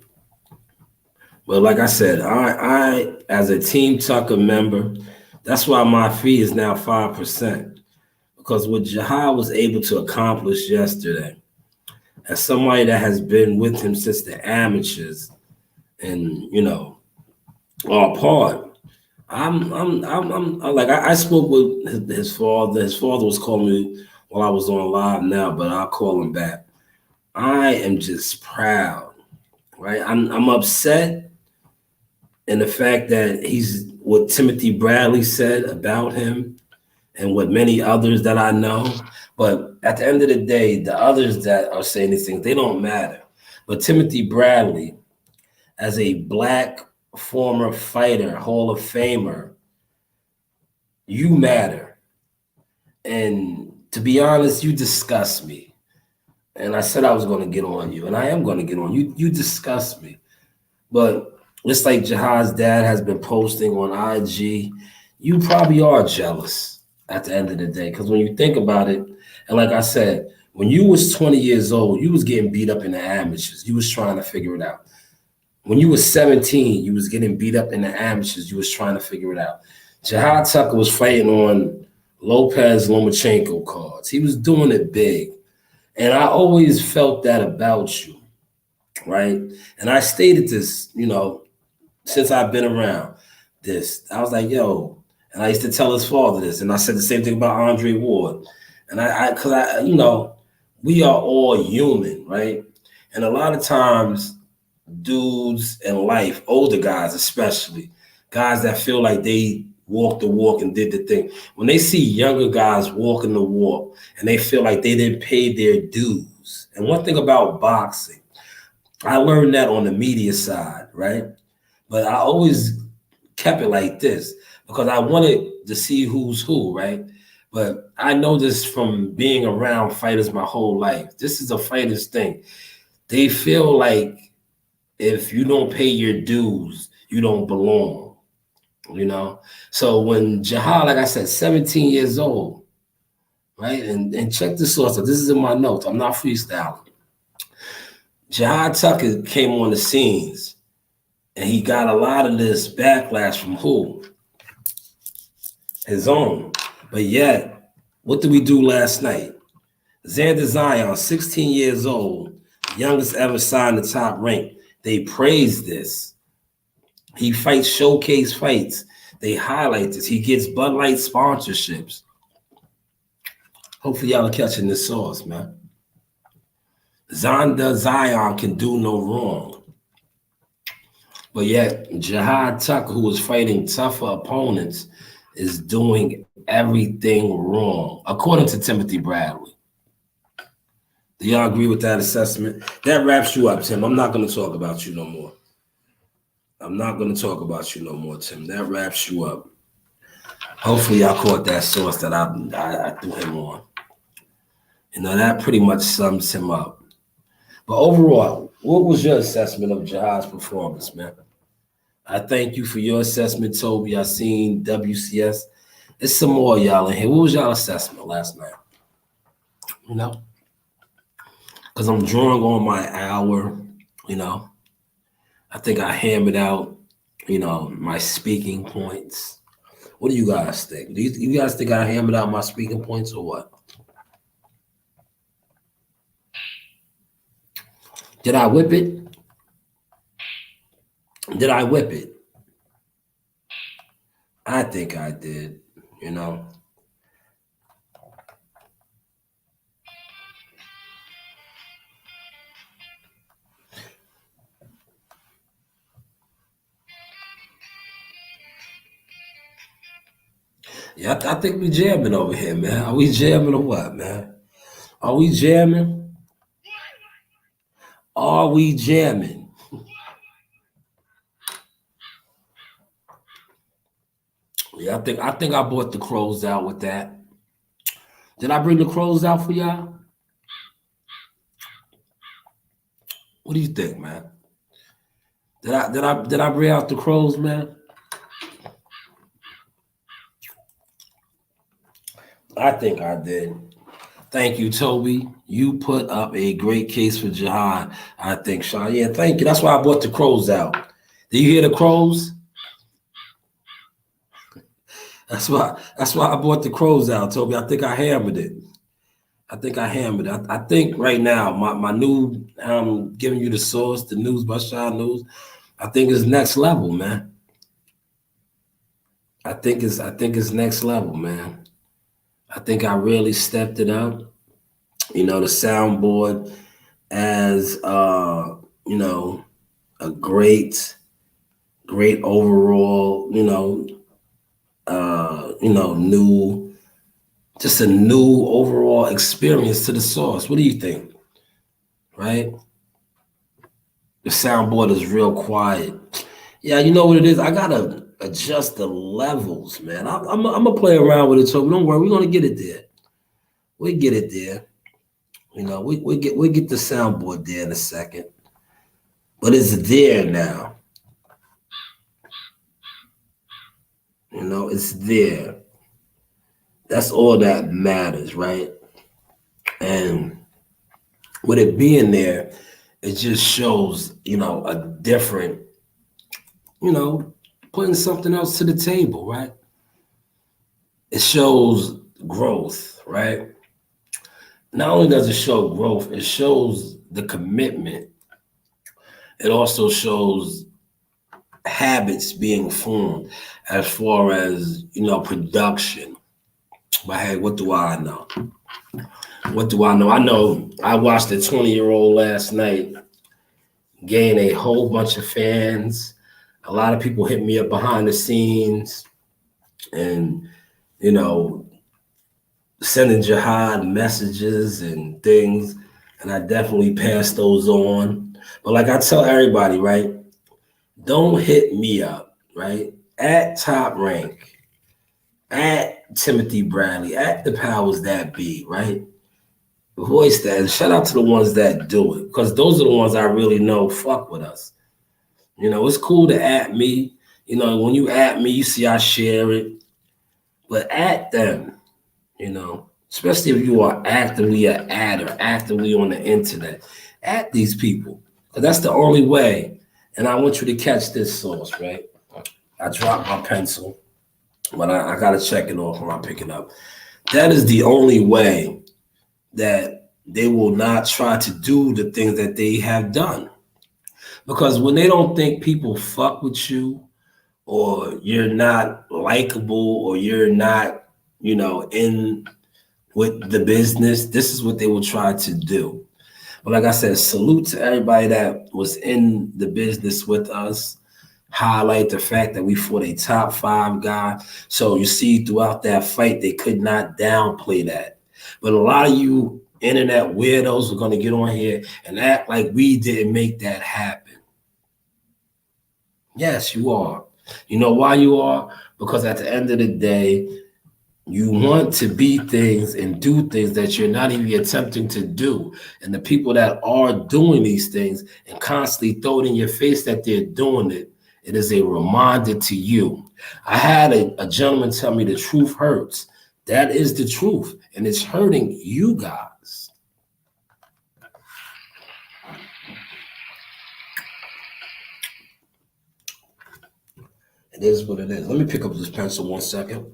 But like I said, I as a Team Tucker member, that's why my fee is now 5%. Because what Jahad was able to accomplish yesterday, as somebody that has been with him since the amateurs, and you know, are part, I'm like I spoke with his father. His father was calling me while I was on live now, but I'll call him back. I am just proud, right? I'm upset in the fact that he's what Timothy Bradley said about him. And with many others that I know. But at the end of the day, the others that are saying these things, they don't matter. But Timothy Bradley, as a Black former fighter, Hall of Famer, you matter. And to be honest, you disgust me. And I said I was going to get on you, and I am going to get on you. You disgust me. But just like Jahad's dad has been posting on IG, you probably are jealous at the end of the day. Because when you think about it, and like I said, when you was 20 years old, you was getting beat up in the amateurs. You was trying to figure it out. When you was 17, you was getting beat up in the amateurs. You was trying to figure it out. Jahad Tucker was fighting on Lopez Lomachenko cards. He was doing it big. And I always felt that about you, right? And I stated this, you know, since I've been around this. I was like, yo, and I used to tell his father this, and I said the same thing about Andre Ward. And because I, you know, we are all human, right? And a lot of times, dudes in life, older guys especially, guys that feel like they walked the walk and did the thing, when they see younger guys walking the walk and they feel like they didn't pay their dues. And one thing about boxing, I learned that on the media side, right? But I always kept it like this, because I wanted to see who's who, right? But I know this from being around fighters my whole life. This is a fighter's thing. They feel like if you don't pay your dues, you don't belong, you know? So when Jahad, like I said, 17 years old, right? And check this source. This is in my notes. I'm not freestyling. Jahad Tucker came on the scenes, and he got a lot of this backlash from who? His own. But yet, what did we do last night? Xander Zion, 16 years old, youngest ever signed the top rank. They praised this. He fights showcase fights They highlight this. He gets Bud Light sponsorships. Hopefully y'all are catching this sauce, man. Zonda Zion can do no wrong. But yet, Jihad Tucker, who was fighting tougher opponents, is doing everything wrong, according to Timothy Bradley. Do y'all agree with that assessment? That wraps you up, Tim. I'm not going to talk about you no more. I'm not going to talk about you no more, Tim. That wraps you up. Hopefully, y'all caught that source that I threw him on. You know, that pretty much sums him up. But overall, what was your assessment of Jihad's performance, man? I thank you for your assessment, Toby. I seen WCS. There's some more y'all in here. What was y'all assessment last night? You know? Because I'm drawing on my hour, you know. I think I hammered out, you know, my speaking points. What do you guys think? Do you guys think I hammered out my speaking points or what? Did I whip it? Did I whip it? I think I did, you know. Yeah, I think we jamming over here, man. Are we jamming or what, man? Are we jamming? Are we jamming? Yeah, I think I brought the crows out with that. Did I bring the crows out for y'all? What do you think, man? Did I bring out the crows, man? I think I did. Thank you, Toby. You put up a great case for Jihad. I think, Sean. Yeah, thank you. That's why I brought the crows out. Did you hear the crows? That's why I brought the crows out, Toby. I think I hammered it. I think right now, my new giving you the source, the news by Shanewz, I think is next level, man. I think it's next level, man. I think I really stepped it up. You know, the soundboard as you know, a great overall, new, just a new overall experience to the source. What do you think? Right? The soundboard is real quiet. Yeah, you know what it is? I gotta adjust the levels, man. I'm gonna play around with it, so don't worry, we're gonna get it there. We get it there. You know, we get the soundboard there in a second. But it's there now. You know, it's there. That's all that matters, right? And with it being there, it just shows, you know, a different, you know, putting something else to the table, right? It shows growth, right? Not only does it show growth, it shows the commitment. It also shows habits being formed as far as, you know, production. But hey, what do I know? What do I know? I know I watched a 20-year-old last night gain a whole bunch of fans. A lot of people hit me up behind the scenes and, you know, sending Jihad messages and things. And I definitely pass those on. But like I tell everybody, right? Don't hit me up, right? At Top Rank, at Timothy Bradley, at the powers that be, right? Voice that. And shout out to the ones that do it, because those are the ones I really know fuck with us. You know, it's cool to at me. You know, when you at me, you see I share it. But at them, you know, especially if you are actively an adder, actively on the internet, at these people. Because that's the only way. And I want you to catch this source, right? I dropped my pencil, but I got to check it off when I pick it up. That is the only way that they will not try to do the things that they have done. Because when they don't think people fuck with you, or you're not likable, or you're not, in with the business, this is what they will try to do. But like I said, salute to everybody that was in the business with us. Highlight the fact that we fought a top 5 guy. So you see throughout that fight, they could not downplay that. But a lot of you internet weirdos are going to get on here and act like we didn't make that happen. Yes, you are. You know why you are? Because at the end of the day, you want to be things and do things that you're not even attempting to do. And the people that are doing these things and constantly throw it in your face that they're doing it, it is a reminder to you. I had a gentleman tell me the truth hurts. That is the truth. And it's hurting you guys. It is what it is. Let me pick up this pencil 1 second.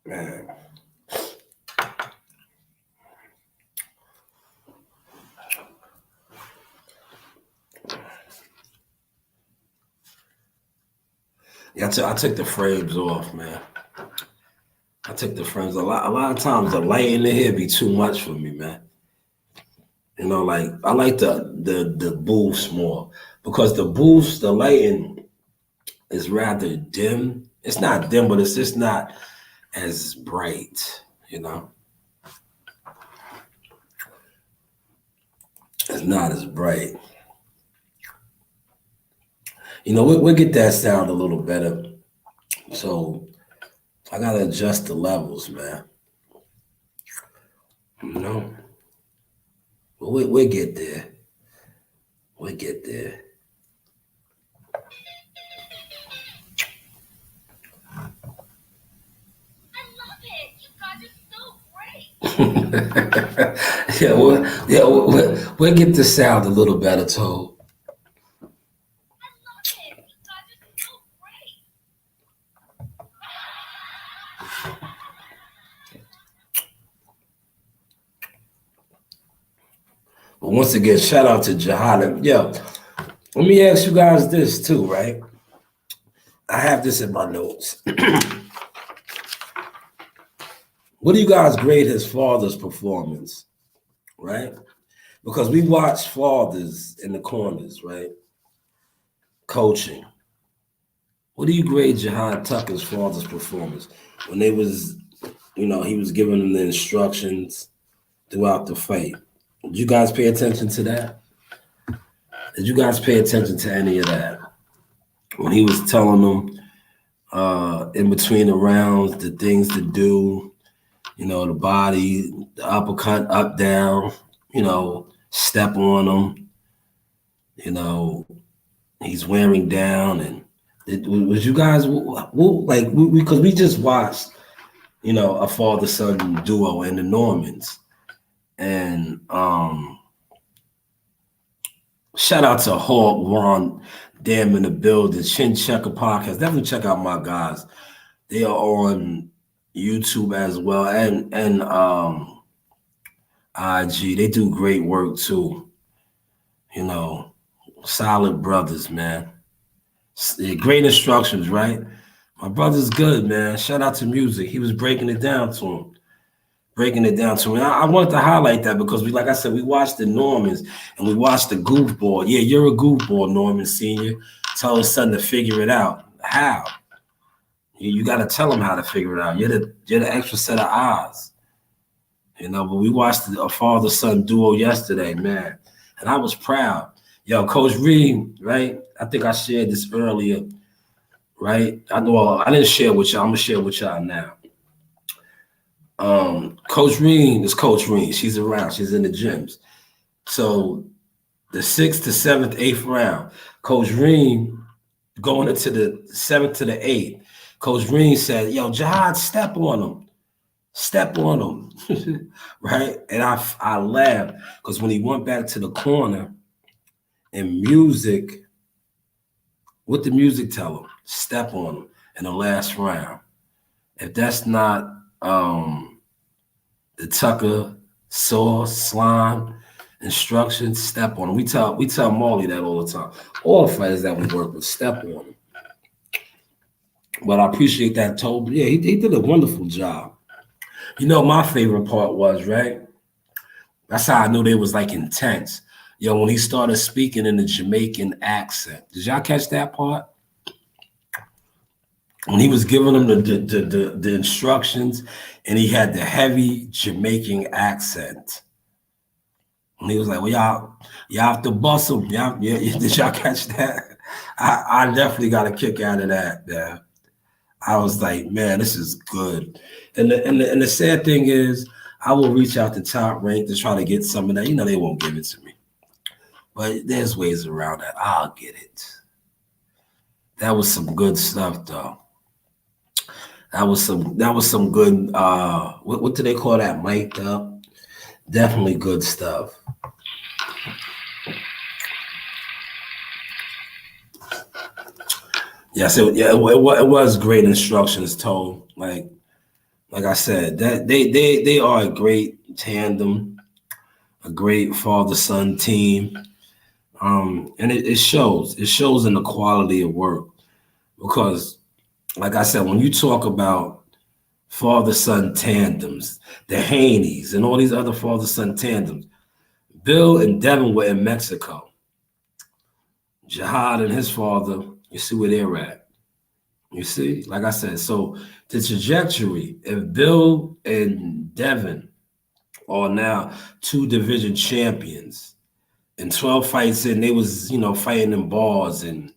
Man. Yeah, I took the frames off, man. I took the frames. A lot of times the light in the hair be too much for me, man. Like I like the booths more, because the booths, the lighting is rather dim. It's not dim, but it's just not as bright, It's not as bright. We'll get that sound a little better. So I gotta adjust the levels, man. But we'll get there. We'll get there. Yeah, we'll get the sound a little better, Toad. But once again, shout out to Jihad. Yo, let me ask you guys this too, right? I have this in my notes. What do you guys grade his father's performance, right? Because we watch fathers in the corners, right? Coaching. What do you grade Jihad Tucker's father's performance when they was, he was giving them the instructions throughout the fight? Did you guys pay attention to that? Did you guys pay attention to any of that? When he was telling them in between the rounds, the things to do, the body, the uppercut, up, down, step on them, he's wearing down. And was you guys, because we just watched, a father-son duo in the Normans. And shout out to Hawk, Ron, Damn in the building, Chin Checker Podcast. Definitely check out my guys. They are on YouTube as well, and IG. They do great work too. Solid brothers, man. Great instructions, right? My brother's good, man. Shout out to Music. He was breaking it down to him. I wanted to highlight that because like I said, we watched the Normans and we watched the goofball. Yeah, you're a goofball, Norman Sr. Tell his son to figure it out. How? You got to tell him how to figure it out. You're the extra set of eyes. But we watched a father-son duo yesterday, man. And I was proud. Yo, Coach Reed, right? I think I shared this earlier, right? I didn't share with y'all. I'm going to share with y'all now. Coach Reed is Coach Reed. She's around. She's in the gyms. So the 6th to 7th, 8th round, Coach Reed going into the 7th to the 8th, Coach Reed said, yo, Jihad, step on him. Step on him. Right? And I laughed because when he went back to the corner and Music, what did Music tell him? Step on him in the last round. If that's not the Tucker sauce, slime, instructions, step on them. We tell Marley that all the time. All the fighters that we work with, step on them. But I appreciate that, Toby. Yeah, he did a wonderful job. You know, my favorite part was, right? That's how I knew they was like intense. Yo, when he started speaking in the Jamaican accent. Did y'all catch that part? When he was giving them the instructions and he had the heavy Jamaican accent. And he was like, well, y'all have to bust him. Yeah, did y'all catch that? I definitely got a kick out of that. Yeah. I was like, man, this is good. And the sad thing is, I will reach out to Top Rank to try to get some of that. You know, they won't give it to me. But there's ways around that. I'll get it. That was some good stuff, though. That was some good what do they call that? Mic'd up. Definitely good stuff. Yes, it was great instructions told. Like I said, that they are a great tandem, a great father son team. And it shows. It shows in the quality of work because, like I said, when you talk about father son tandems, the Haneys, and all these other father son tandems, Bill and Devin were in Mexico. Jihad and his father, you see where they're at. You see, like I said, so the trajectory, if Bill and Devin are now two division champions, and 12 fights in, they was, fighting in bars and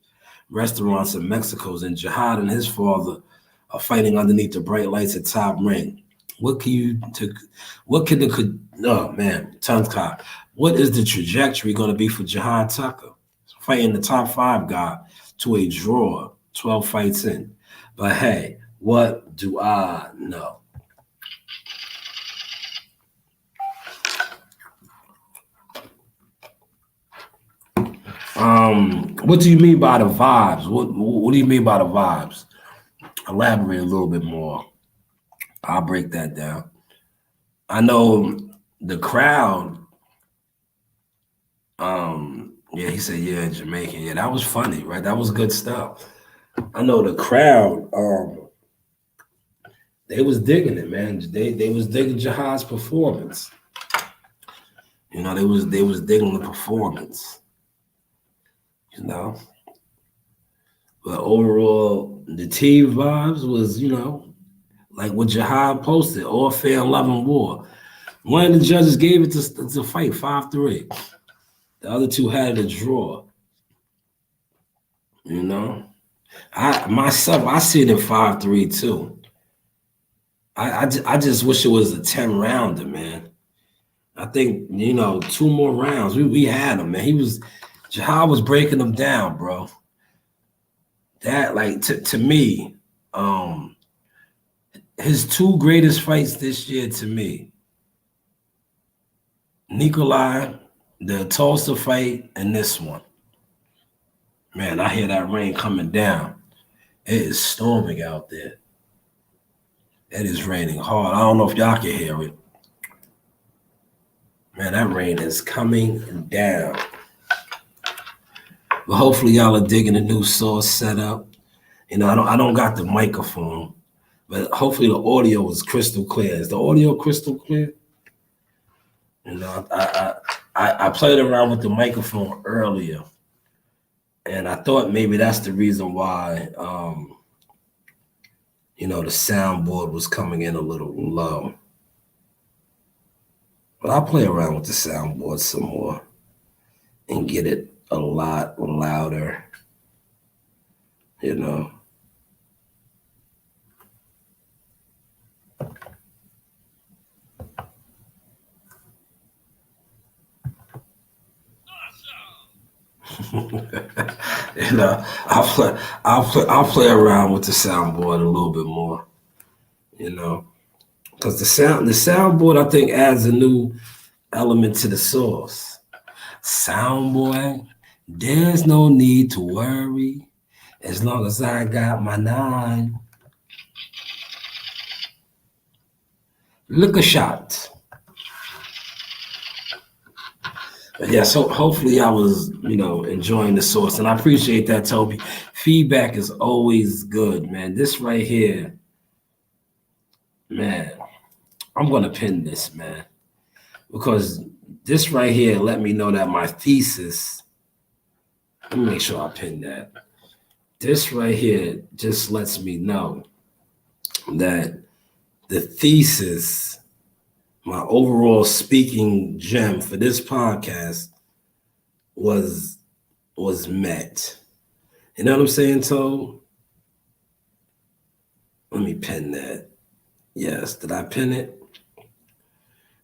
restaurants in Mexico, and Jihad and his father are fighting underneath the bright lights at Top Rank. Oh man, tongue caught. What is the trajectory going to be for Jihad Tucker? Fighting the top five guy to a draw, 12 fights in. But hey, what do I know? What do you mean by the vibes? What do you mean by the vibes? Elaborate a little bit more. I'll break that down. I know the crowd. Yeah, he said, yeah, Jamaican. Yeah, that was funny, right? That was good stuff. I know the crowd. They was digging it, man. They was digging Jihad's performance. They was digging the performance. But overall, the team vibes was, like what Jihad posted, all fair and love and war. One of the judges gave it to fight 5-3. The other two had a draw. I see it in 5-3 too. I just wish it was a 10 rounder, man. I think, 2 more rounds. We had him, man. Jihad was breaking them down, bro. That, like, to me, his 2 greatest fights this year to me, Nikolai, the Tulsa fight, and this one. Man, I hear that rain coming down. It is storming out there. It is raining hard. I don't know if y'all can hear it. Man, that rain is coming down. But hopefully y'all are digging the new source setup. I don't got the microphone, but hopefully the audio is crystal clear. Is the audio crystal clear? I played around with the microphone earlier, and I thought maybe that's the reason why the soundboard was coming in a little low. But I'll play around with the soundboard some more and get it a lot louder, I'll play around with the soundboard a little bit more, because the soundboard I think adds a new element to the source. Soundboy, there's no need to worry as long as I got my 9. Look a shot. But yeah, so hopefully I was, enjoying the source. And I appreciate that, Toby. Feedback is always good, man. This right here, man, I'm gonna pin this, man. Because this right here let me know that my thesis, let me make sure I pin that. This right here just lets me know that the thesis, my overall speaking gem for this podcast was met. You know what I'm saying, Toe? Let me pin that. Yes, did I pin it?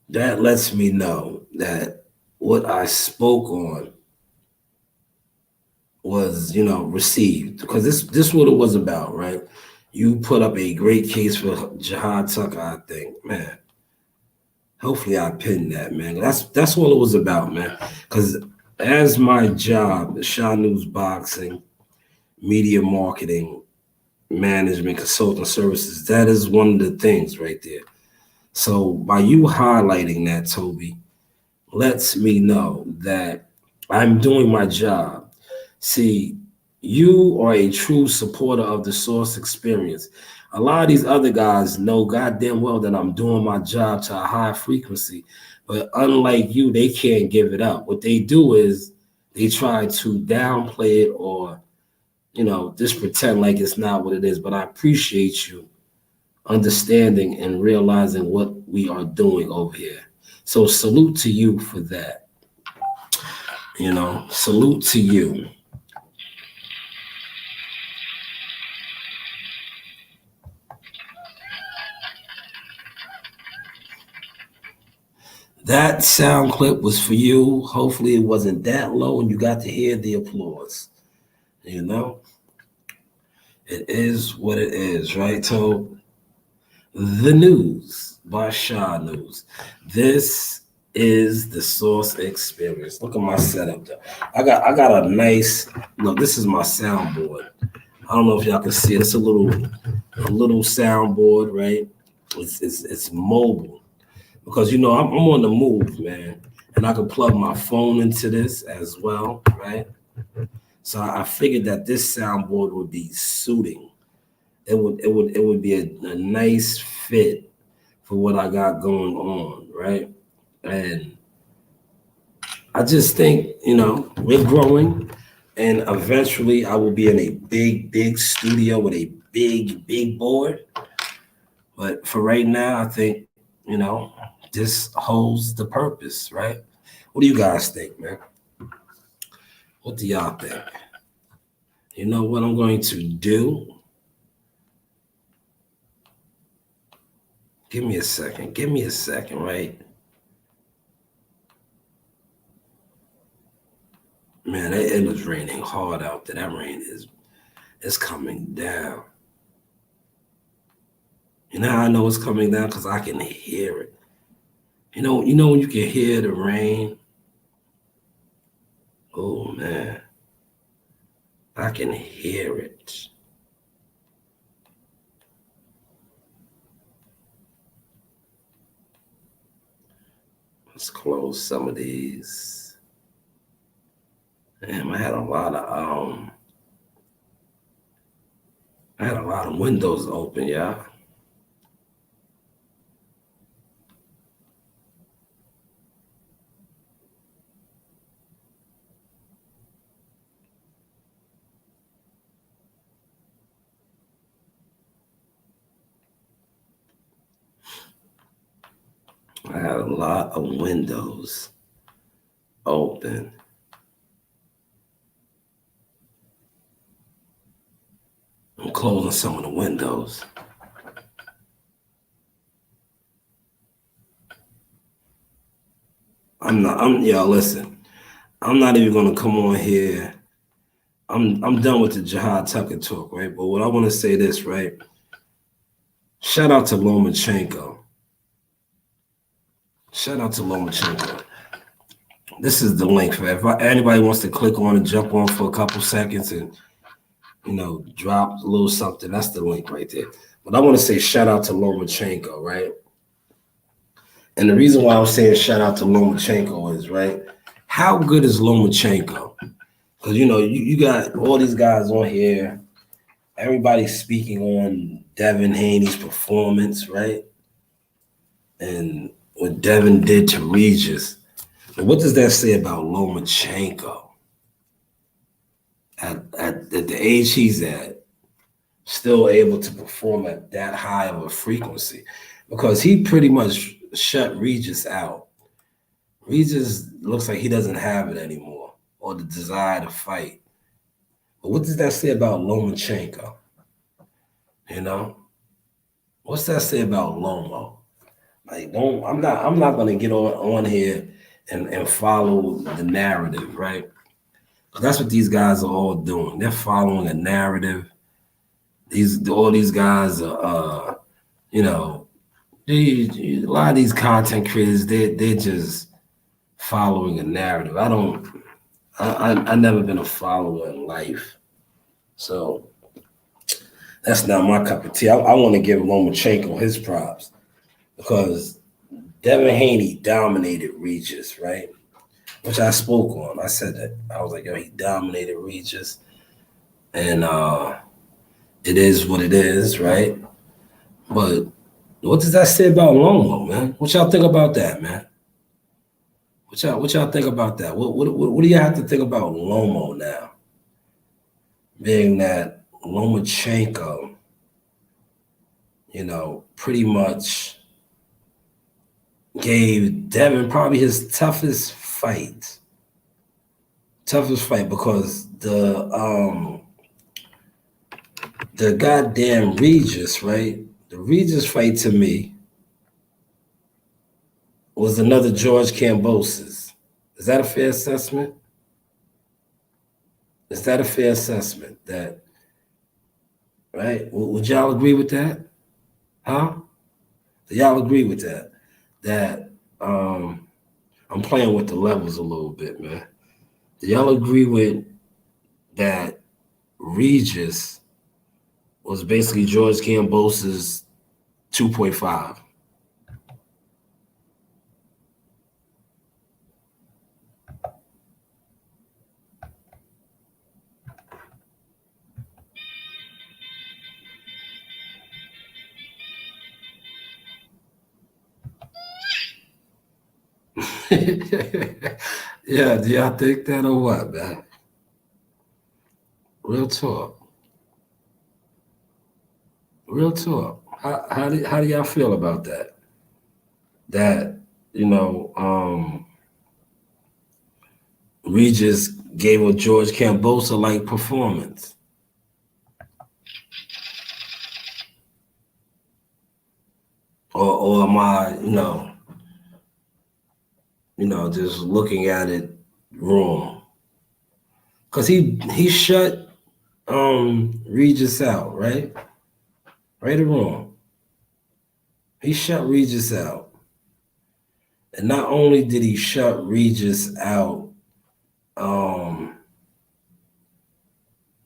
That lets me know that what I spoke on was, received. Because this what it was about, right? You put up a great case for Jihad Tucker, I think, man. Hopefully I pinned that, man. That's all it was about, man. Because as my job, the Shanewz boxing, media marketing, management, consulting services, that is one of the things right there. So by you highlighting that, Toby, lets me know that I'm doing my job. See, you are a true supporter of the source experience. A lot of these other guys know goddamn well that I'm doing my job to a high frequency, but unlike you, they can't give it up. What they do is they try to downplay it or, just pretend like it's not what it is. But I appreciate you understanding and realizing what we are doing over here. So salute to you for that. Salute to you. That sound clip was for you. Hopefully it wasn't that low and you got to hear the applause. You know, it is what it is, right? So the news by Shanewz. This is the source experience. Look at my setup there. I got a nice look. This is my soundboard. I don't know if y'all can see it. It's a little soundboard, right? It's mobile because I'm on the move, man, and I can plug my phone into this as well, right? So I figured that this soundboard would be suiting. It would be a nice fit for what I got going on, right? And I just think, we're growing and eventually I will be in a big, big studio with a big, big board. But for right now, I think, this holds the purpose, right? What do you guys think, man? What do y'all think? You know what I'm going to do? Give me a second. Right? Man, it was raining hard out there. That rain is coming down. You know how I know it's coming down? Because I can hear it. You know when you can hear the rain? Oh, man. I can hear it. Let's close some of these. Damn, I had a lot of windows open, y'all. I had a lot of windows open. I'm closing some of the windows. Y'all listen. I'm not even gonna come on here. I'm done with the Jihad Tucker talk, right? But what I want to say this, right? Shout out to Lomachenko. This is the link for if anybody wants to click on and jump on for a couple seconds and drop a little something. That's the link right there. But I want to say shout out to Lomachenko, right? And the reason why I'm saying shout out to Lomachenko is right. How good is Lomachenko? Because you got all these guys on here. Everybody's speaking on Devin Haney's performance, right? And what Devin did to Regis. And what does that say about Lomachenko at the age he's at, still able to perform at that high of a frequency? Because he pretty much shut Regis out. Regis looks like he doesn't have it anymore or the desire to fight. But what does that say about Lomachenko? You know? What's that say about Lomo? Like, I'm not gonna get on here and follow the narrative, right? Because that's what these guys are all doing. They're following a narrative. All these guys are you know, a lot of these content creators, they're just following a narrative. I never been a follower in life. So that's not my cup of tea. I want to give Lomachenko his props because Devin Haney dominated Regis, right? Which I spoke on. I said that. I was like, yo, he dominated Regis. And it is what it is, right? But what does that say about Lomo, man? What y'all think about that, man? What y'all think about that? What do you have to think about Lomo now? Being that Lomachenko, pretty much gave Devin probably his toughest fight. Because the goddamn Regis, right? The Regis fight to me was another George Kambosos. Is that a fair assessment? Is that a fair assessment? That, right? Would y'all agree with that? Huh? Do y'all agree with that? That I'm playing with the levels a little bit, man. Do y'all agree with that Regis was basically George Kambosos 2.5? Yeah, do y'all think that or what, man? Real talk. Real talk. How do y'all feel about that? That, Regis gave a George Kambosos like performance. Or am I, just looking at it wrong? Because he shut Regis out, right? Right or wrong? He shut Regis out. And not only did he shut Regis out,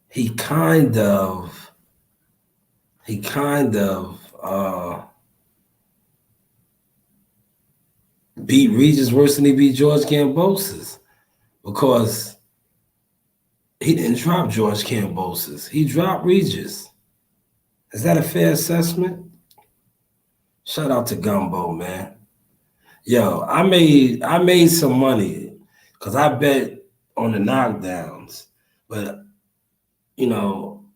he kind of beat Regis worse than he beat George Kambosos, because he didn't drop George Kambosos. He dropped Regis. Is that a fair assessment? Shout out to Gumbo, man. Yo, I made some money because I bet on the knockdowns, but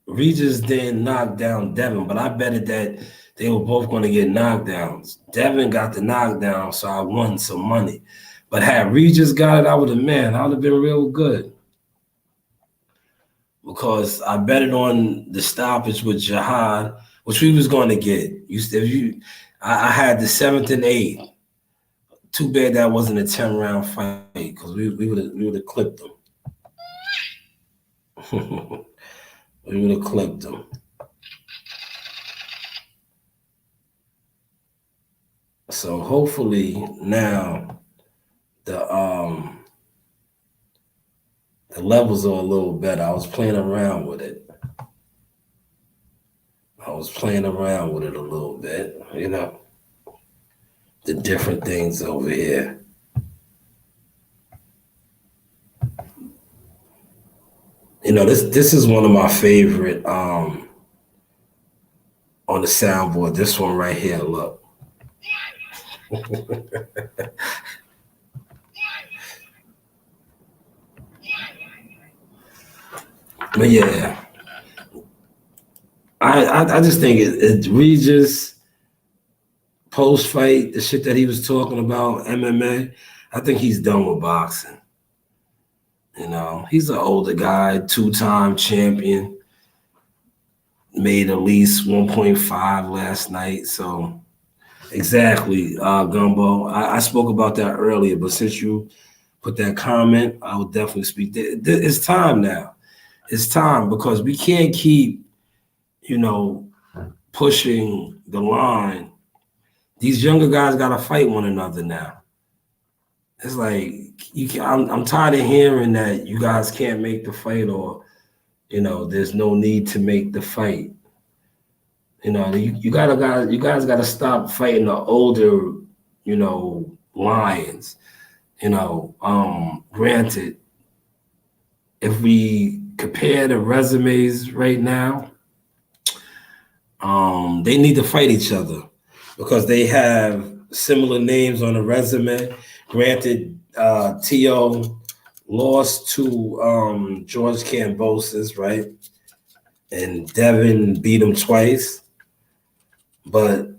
Regis didn't knock down Devin, but I betted that they were both going to get knockdowns. Devin got the knockdown, so I won some money. But had Regis got it, I would have been real good. Because I betted on the stoppage with Jihad, which we was going to get. I had the 7th and 8th. Too bad that wasn't a 10-round fight, because we would have clipped them. We would have clipped them. So hopefully now the levels are a little better. I was playing around with it. a little bit, the different things over here. This is one of my favorite on the soundboard. This one right here, look. But yeah, I just think it Regis post fight, the shit that he was talking about, MMA, I think he's done with boxing. He's an older guy, 2-time champion, made at least 1.5 last night. So exactly, Gumbo. I spoke about that earlier, but since you put that comment, I would definitely speak. It's time now. It's time because we can't keep, you know, pushing the line. These younger guys got to fight one another now. It's like you can. I'm tired of hearing that you guys can't make the fight, or there's no need to make the fight. You guys gotta stop fighting the older, lions. Granted, if we compare the resumes right now, they need to fight each other because they have similar names on the resume. Granted, T.O. lost to George Kambosos, right? And Devin beat him twice. But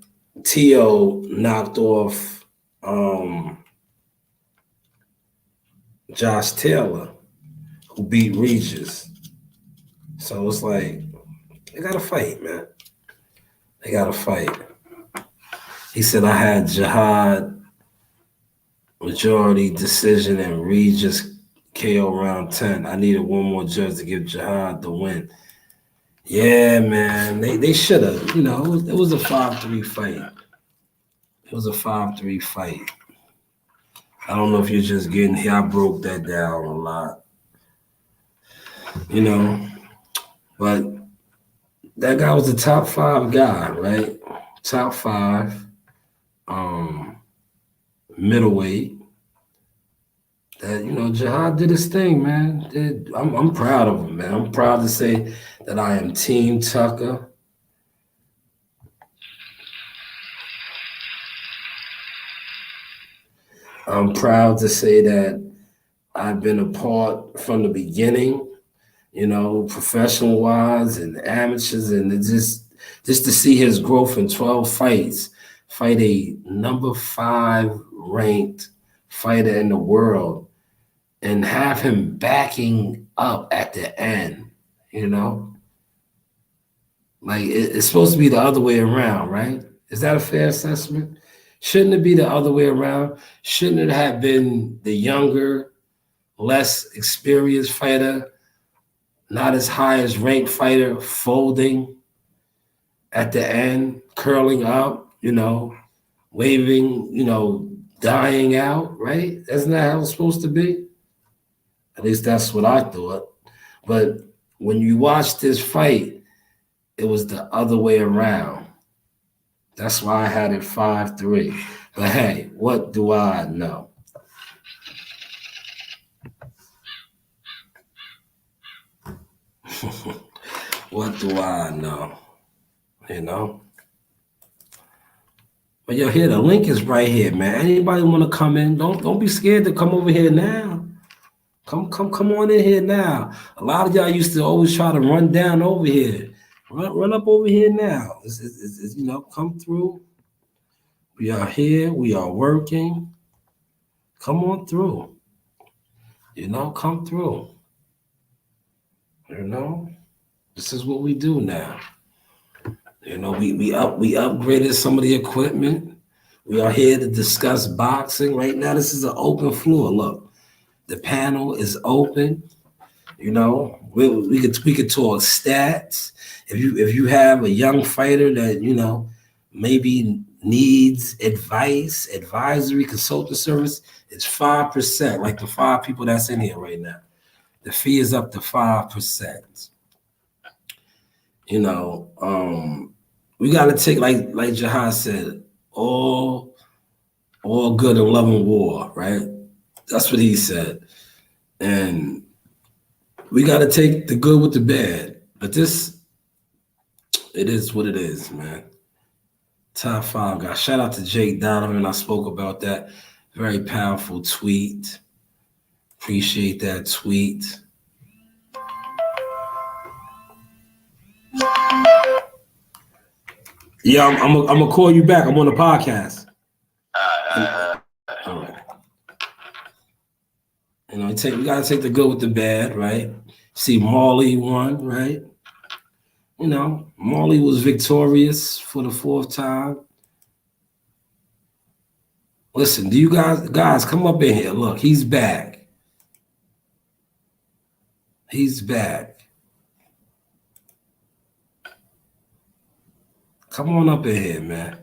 T.O. knocked off Josh Taylor, who beat Regis. So it's like, they got to fight, man. They got to fight. He said, I had Jihad majority decision and Regis KO round 10. I needed one more judge to give Jihad the win. Yeah, man. They should have. It was a 5-3 fight. It was a 5-3 fight. I don't know if you're just getting here. I broke that down a lot. But that guy was a top 5 guy, right? Top 5, middleweight. That Jihad did his thing, man. I'm proud of him, man. I'm proud to say that I am Team Tucker. I'm proud to say that I've been a part from the beginning, professional wise and amateurs, and just to see his growth in 12 fights, fight a number 5 ranked fighter in the world, and have him backing up at the end, Like it's supposed to be the other way around, right? Is that a fair assessment? Shouldn't it be the other way around? Shouldn't it have been the younger, less experienced fighter, not as high as ranked fighter, folding at the end, curling up, waving, dying out, right? Isn't that how it's supposed to be? At least that's what I thought. But when you watch this fight, it was the other way around. That's why I had it 5-3. But hey, what do I know? What do I know? But here, the link is right here, man. Anybody want to come in? Don't be scared to come over here now. Come on in here now. A lot of y'all used to always try to run down over here. Run up over here now. It's, come through. We are here. We are working. Come on through. Come through. This is what we do now. We upgraded some of the equipment. We are here to discuss boxing. Right now, this is an open floor. Look, the panel is open. We could talk stats. If you have a young fighter that maybe needs advice, advisory, consultant service, it's 5%. Like the 5 people that's in here right now, the fee is up to 5%. We got to take, like Jihad said, all good in love and war, right? That's what he said. And We got to take the good with the bad. But this, it is what it is, man. Top 5 guys. Shout out to Jake Donovan. I spoke about that. Very powerful tweet. Appreciate that tweet. Yeah, I'm gonna call you back. I'm on the podcast. All right. You know, we gotta take the good with the bad, right? See, Marley won, right? You know, Marley was victorious for the 4th time. Listen, do you guys come up in here? Look, he's back. He's back. Come on up in here, man.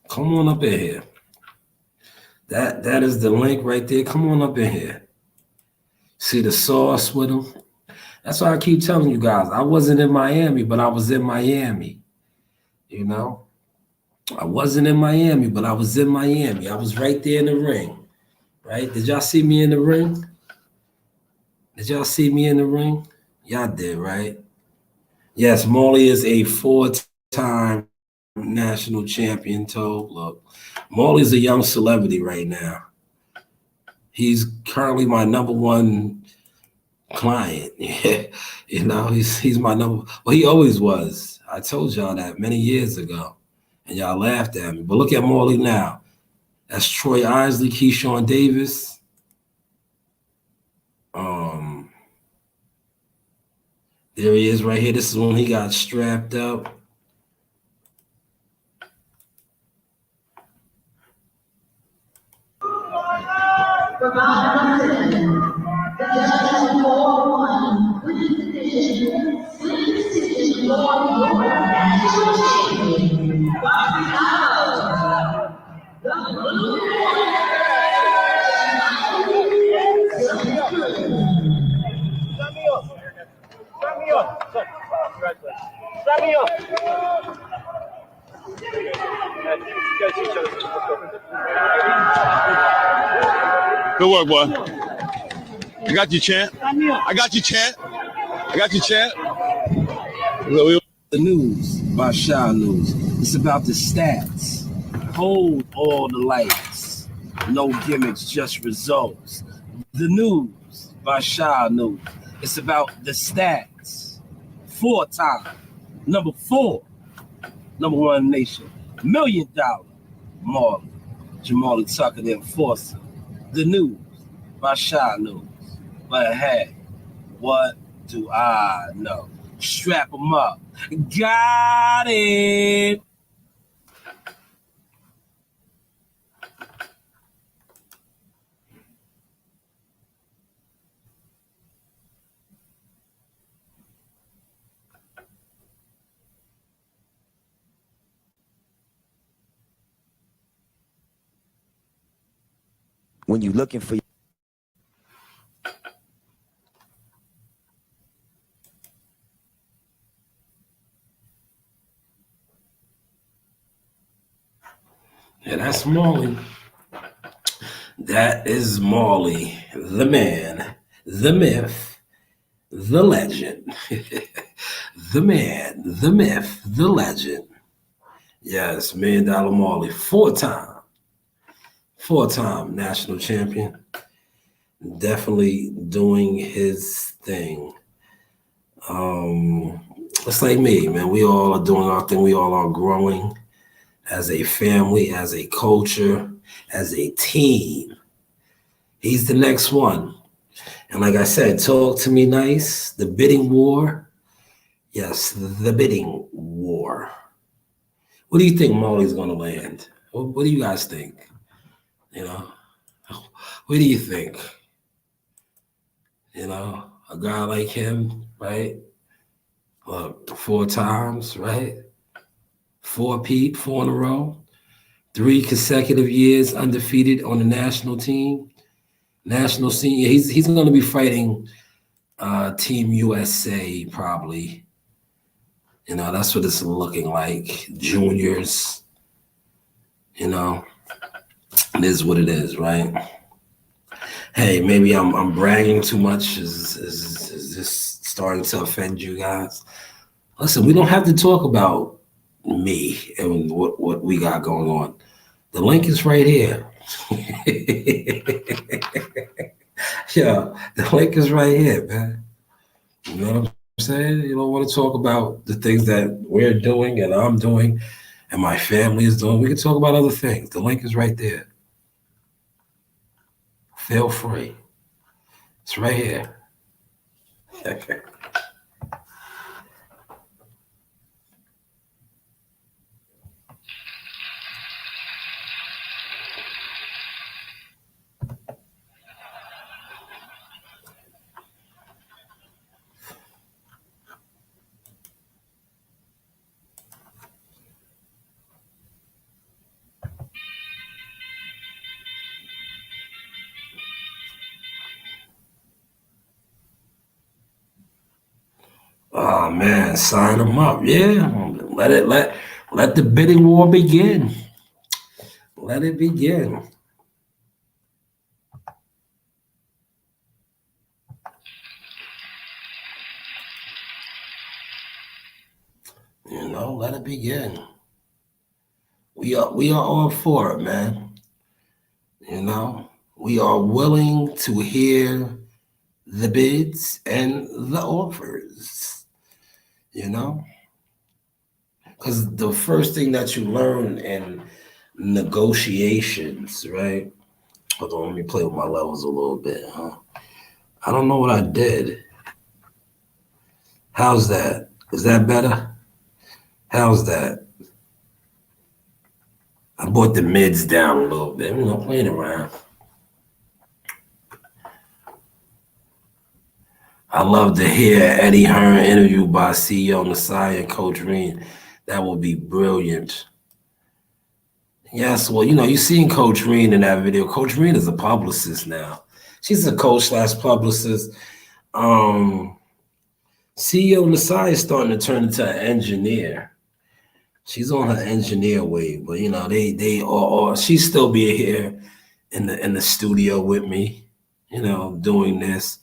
Come on up in here. That is the link right there. Come on up in here. See the sauce with him. That's why I keep telling you guys. I wasn't in Miami, but I was in Miami. You know, I wasn't in Miami, but I was in Miami. I was right there in the ring. Right? Did y'all see me in the ring? Did y'all see me in the ring? Y'all did, right? Yes, Marley is a 4-time national champion. Look, Marley's a young celebrity right now. He's currently my number 1 client. You know, he's my number. Well, he always was. I told y'all that many years ago, and y'all laughed at me. But look at Marley now. That's Troy Isley, Keyshawn Davis. There he is right here. This is when he got strapped up. Good work, boy. I got you, champ. I got you, champ. I got you, champ. The news by Shanewz. It's about the stats. Hold all the lights. No gimmicks, just results. The news by Shanewz. It's about the stats. 4-time. Number 4. Number 1 nation. $1 million. Marley. Jamali Tucker, the enforcer. The news by Shanewz. But hey, what do I know? Strap them up. Got it. When you're looking for Yeah, that's Marley. That is Marley, the man, the myth, the legend. The man, the myth, the legend. Yes, $1 Million Marley, 4-time national champion. Definitely doing his thing. It's like me, man. We all are doing our thing. We all are growing as a family, as a culture, as a team. He's the next one. And like I said, talk to me nice. The bidding war. Yes, the bidding war. What do you think Marley's going to land? What do you guys think? You know, what do you think? You know, a guy like him, right? Look, 4 times, right? 4 in a row. 3 consecutive years undefeated on the national team. National scene. Yeah, he's going to be fighting Team USA probably. You know, that's what it's looking like. Juniors, you know, it is what it is, right? Hey, maybe I'm bragging too much. Is this starting to offend you guys? Listen, we don't have to talk about me and what we got going on. The link is right here. Yeah, the link is right here, man. You know what I'm saying? You don't want to talk about the things that we're doing and I'm doing and my family is doing. We can talk about other things. The link is right there. Feel free. It's right here. Oh man, sign them up. Yeah. Let the bidding war begin. Let it begin. You know, let it begin. We are all for it, man. You know, we are willing to hear the bids and the offers. You know, because the first thing that you learn in negotiations, right? Hold on, let me play with my levels a little bit, huh? I don't know what I did. How's that? Is that better? How's that? I brought the mids down a little bit, you know, playing around. I love to hear Eddie Hearn interviewed by CEO Nasai and Coach Reen. That would be brilliant. Yes, well, you know, you seen Coach Reen in that video. Coach Reen is a publicist now. She's a coach / publicist. CEO Nasai is starting to turn into an engineer. She's on her engineer wave, but you know, they are she still be here in the studio with me, you know, doing this.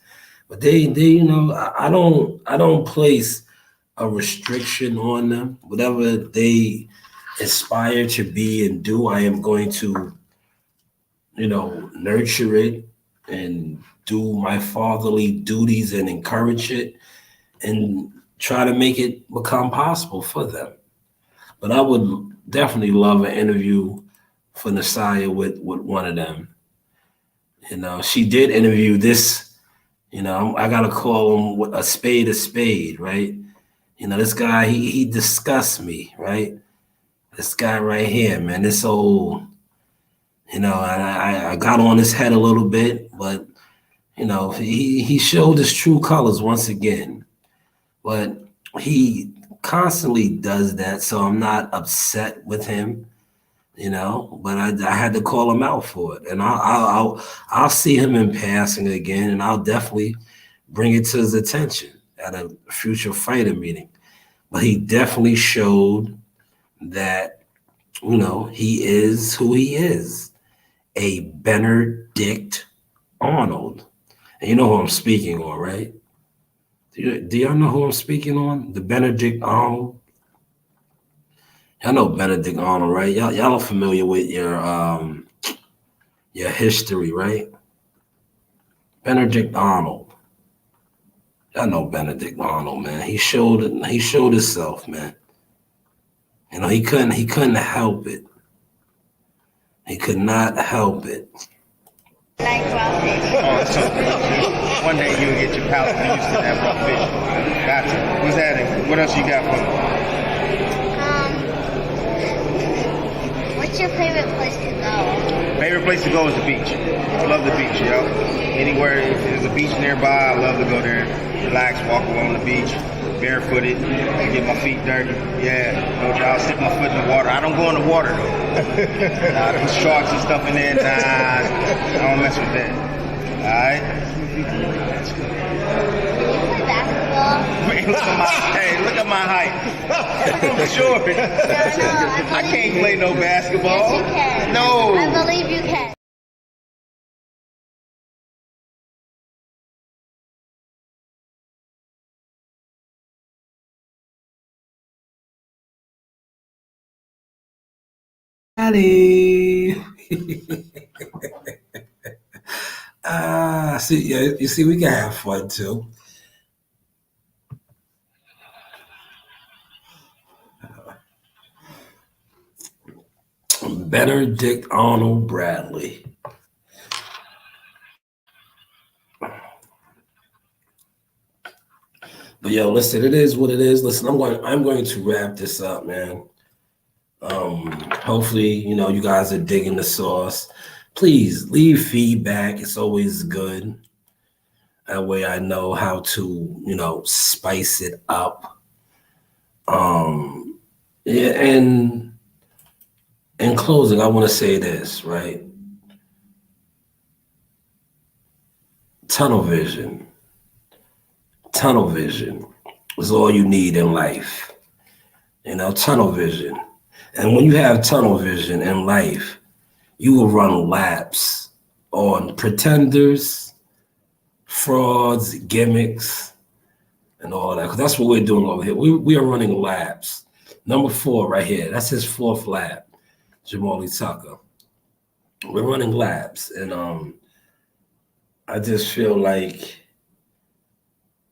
But they you know, I don't place a restriction on them. Whatever they aspire to be and do, I am going to, you know, nurture it and do my fatherly duties and encourage it and try to make it become possible for them. But I would definitely love an interview for Nasaya with one of them. You know, she did interview this. You know, I gotta call him a spade, right? You know, this guy, he disgusts me, right? This guy right here, man, this old, you know, I got on his head a little bit, but, you know, he showed his true colors once again. But he constantly does that, so I'm not upset with him, you know, but I had to call him out for it. And I'll see him in passing again, and I'll definitely bring it to his attention at a future fighter meeting. But he definitely showed that, you know, he is who he is, a Benedict Arnold. And you know who I'm speaking on, right? Do y'all know who I'm speaking on? The Benedict Arnold? Y'all know Benedict Arnold, right? Y'all are familiar with your history, right? Benedict Arnold. Y'all know Benedict Arnold, man. He showed himself, man. You know, he couldn't help it. He could not help it. Like raw fish. So one day you'll get your palate used to that raw fish. Gotcha. What's that? What else you got for me? What's your favorite place to go? Favorite place to go is the beach. Love the beach, yo. Anywhere, if there's a beach nearby, I love to go there. Relax, walk along the beach, barefooted, get my feet dirty. Yeah, no doubt. I'll stick my foot in the water. I don't go in the water though. Nah, there's sharks and stuff in there. Nah, I don't mess with that. All right. Do you play basketball? Look at my height. I'm short. No, I can't play no basketball. Yes, you can. No. I believe you can. Daddy. See, yeah, you see, we can have fun too. Benedict Arnold Bradley. But yo, listen, it is what it is. Listen, I'm going to wrap this up, man. Hopefully, you guys are digging the sauce. Please leave feedback. It's always good. That way I know how to, spice it up. Yeah, and in closing, I want to say this, right? Tunnel vision. Tunnel vision is all you need in life. Tunnel vision. And when you have tunnel vision in life, you will run laps on pretenders, frauds, gimmicks, and all that. Because that's what we're doing over here. We are running laps. Number 4 right here. That's his 4th lap, Jamali Tucker. We're running laps. And I just feel like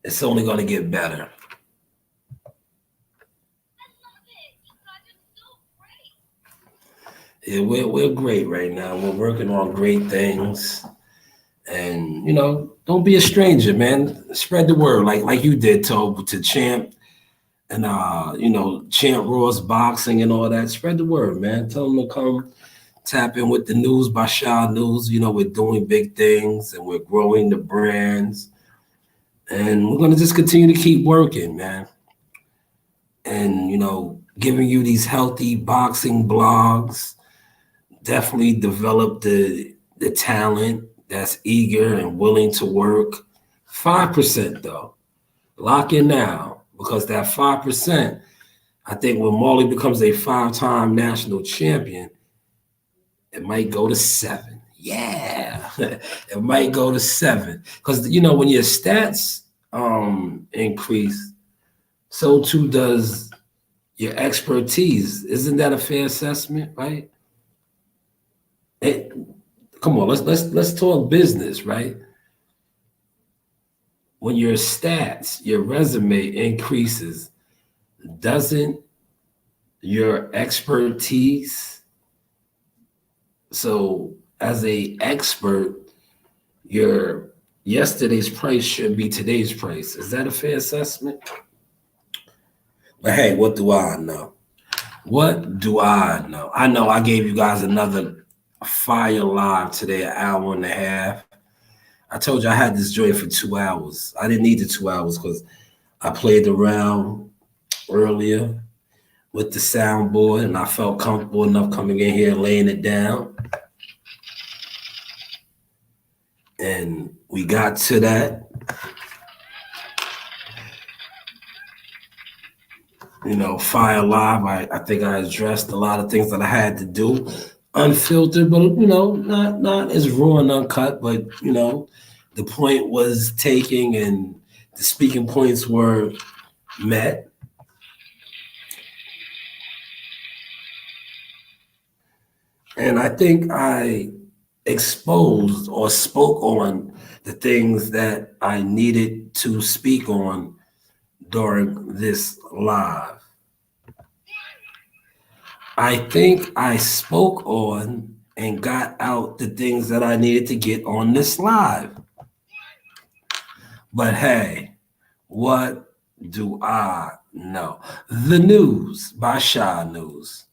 it's only going to get better. Yeah, we're great right now. We're working on great things. And, don't be a stranger, man. Spread the word like you did, to Champ and, Champ Raw's Boxing and all that. Spread the word, man. Tell them to come tap in with the news by Shanewz. We're doing big things and we're growing the brands. And we're going to just continue to keep working, man. And, giving you these healthy boxing blogs. Definitely develop the talent that's eager and willing to work. 5% though. Lock in now, because that 5%, I think when Molly becomes a 5-time national champion, it might go to 7. Yeah, it might go to 7. Because, when your stats increase, so too does your expertise. Isn't that a fair assessment, right? Come on, let's talk business, right? When your stats, your resume increases, doesn't your expertise? So as a expert, your yesterday's price should be today's price. Is that a fair assessment? But hey, what do I know? What do I know? I know I gave you guys another fire live today, an hour and a half. I told you I had this joint for 2 hours. I didn't need the 2 hours because I played around earlier with the soundboard and I felt comfortable enough coming in here, laying it down. And we got to that. Fire live. I think I addressed a lot of things that I had to do. Unfiltered, but not as raw and uncut, but the point was taken and the speaking points were met. And I think I exposed or spoke on the things that I needed to speak on during this live. I think I spoke on and got out the things that I needed to get on this live. But hey, what do I know? The news by Shanewz.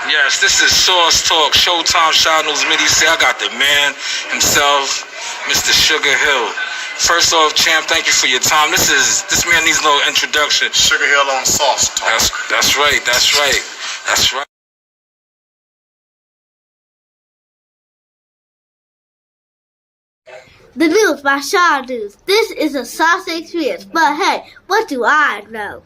Yes, this is Source Talk, Showtime Shanewz Midi. Say I got the man himself, Mr. Sugar Hill. First off, Champ, thank you for your time. This man needs no introduction. Sugar Hill on Sauce Talk. That's right. The news by Shanewz. This is a saucy experience, but hey, what do I know?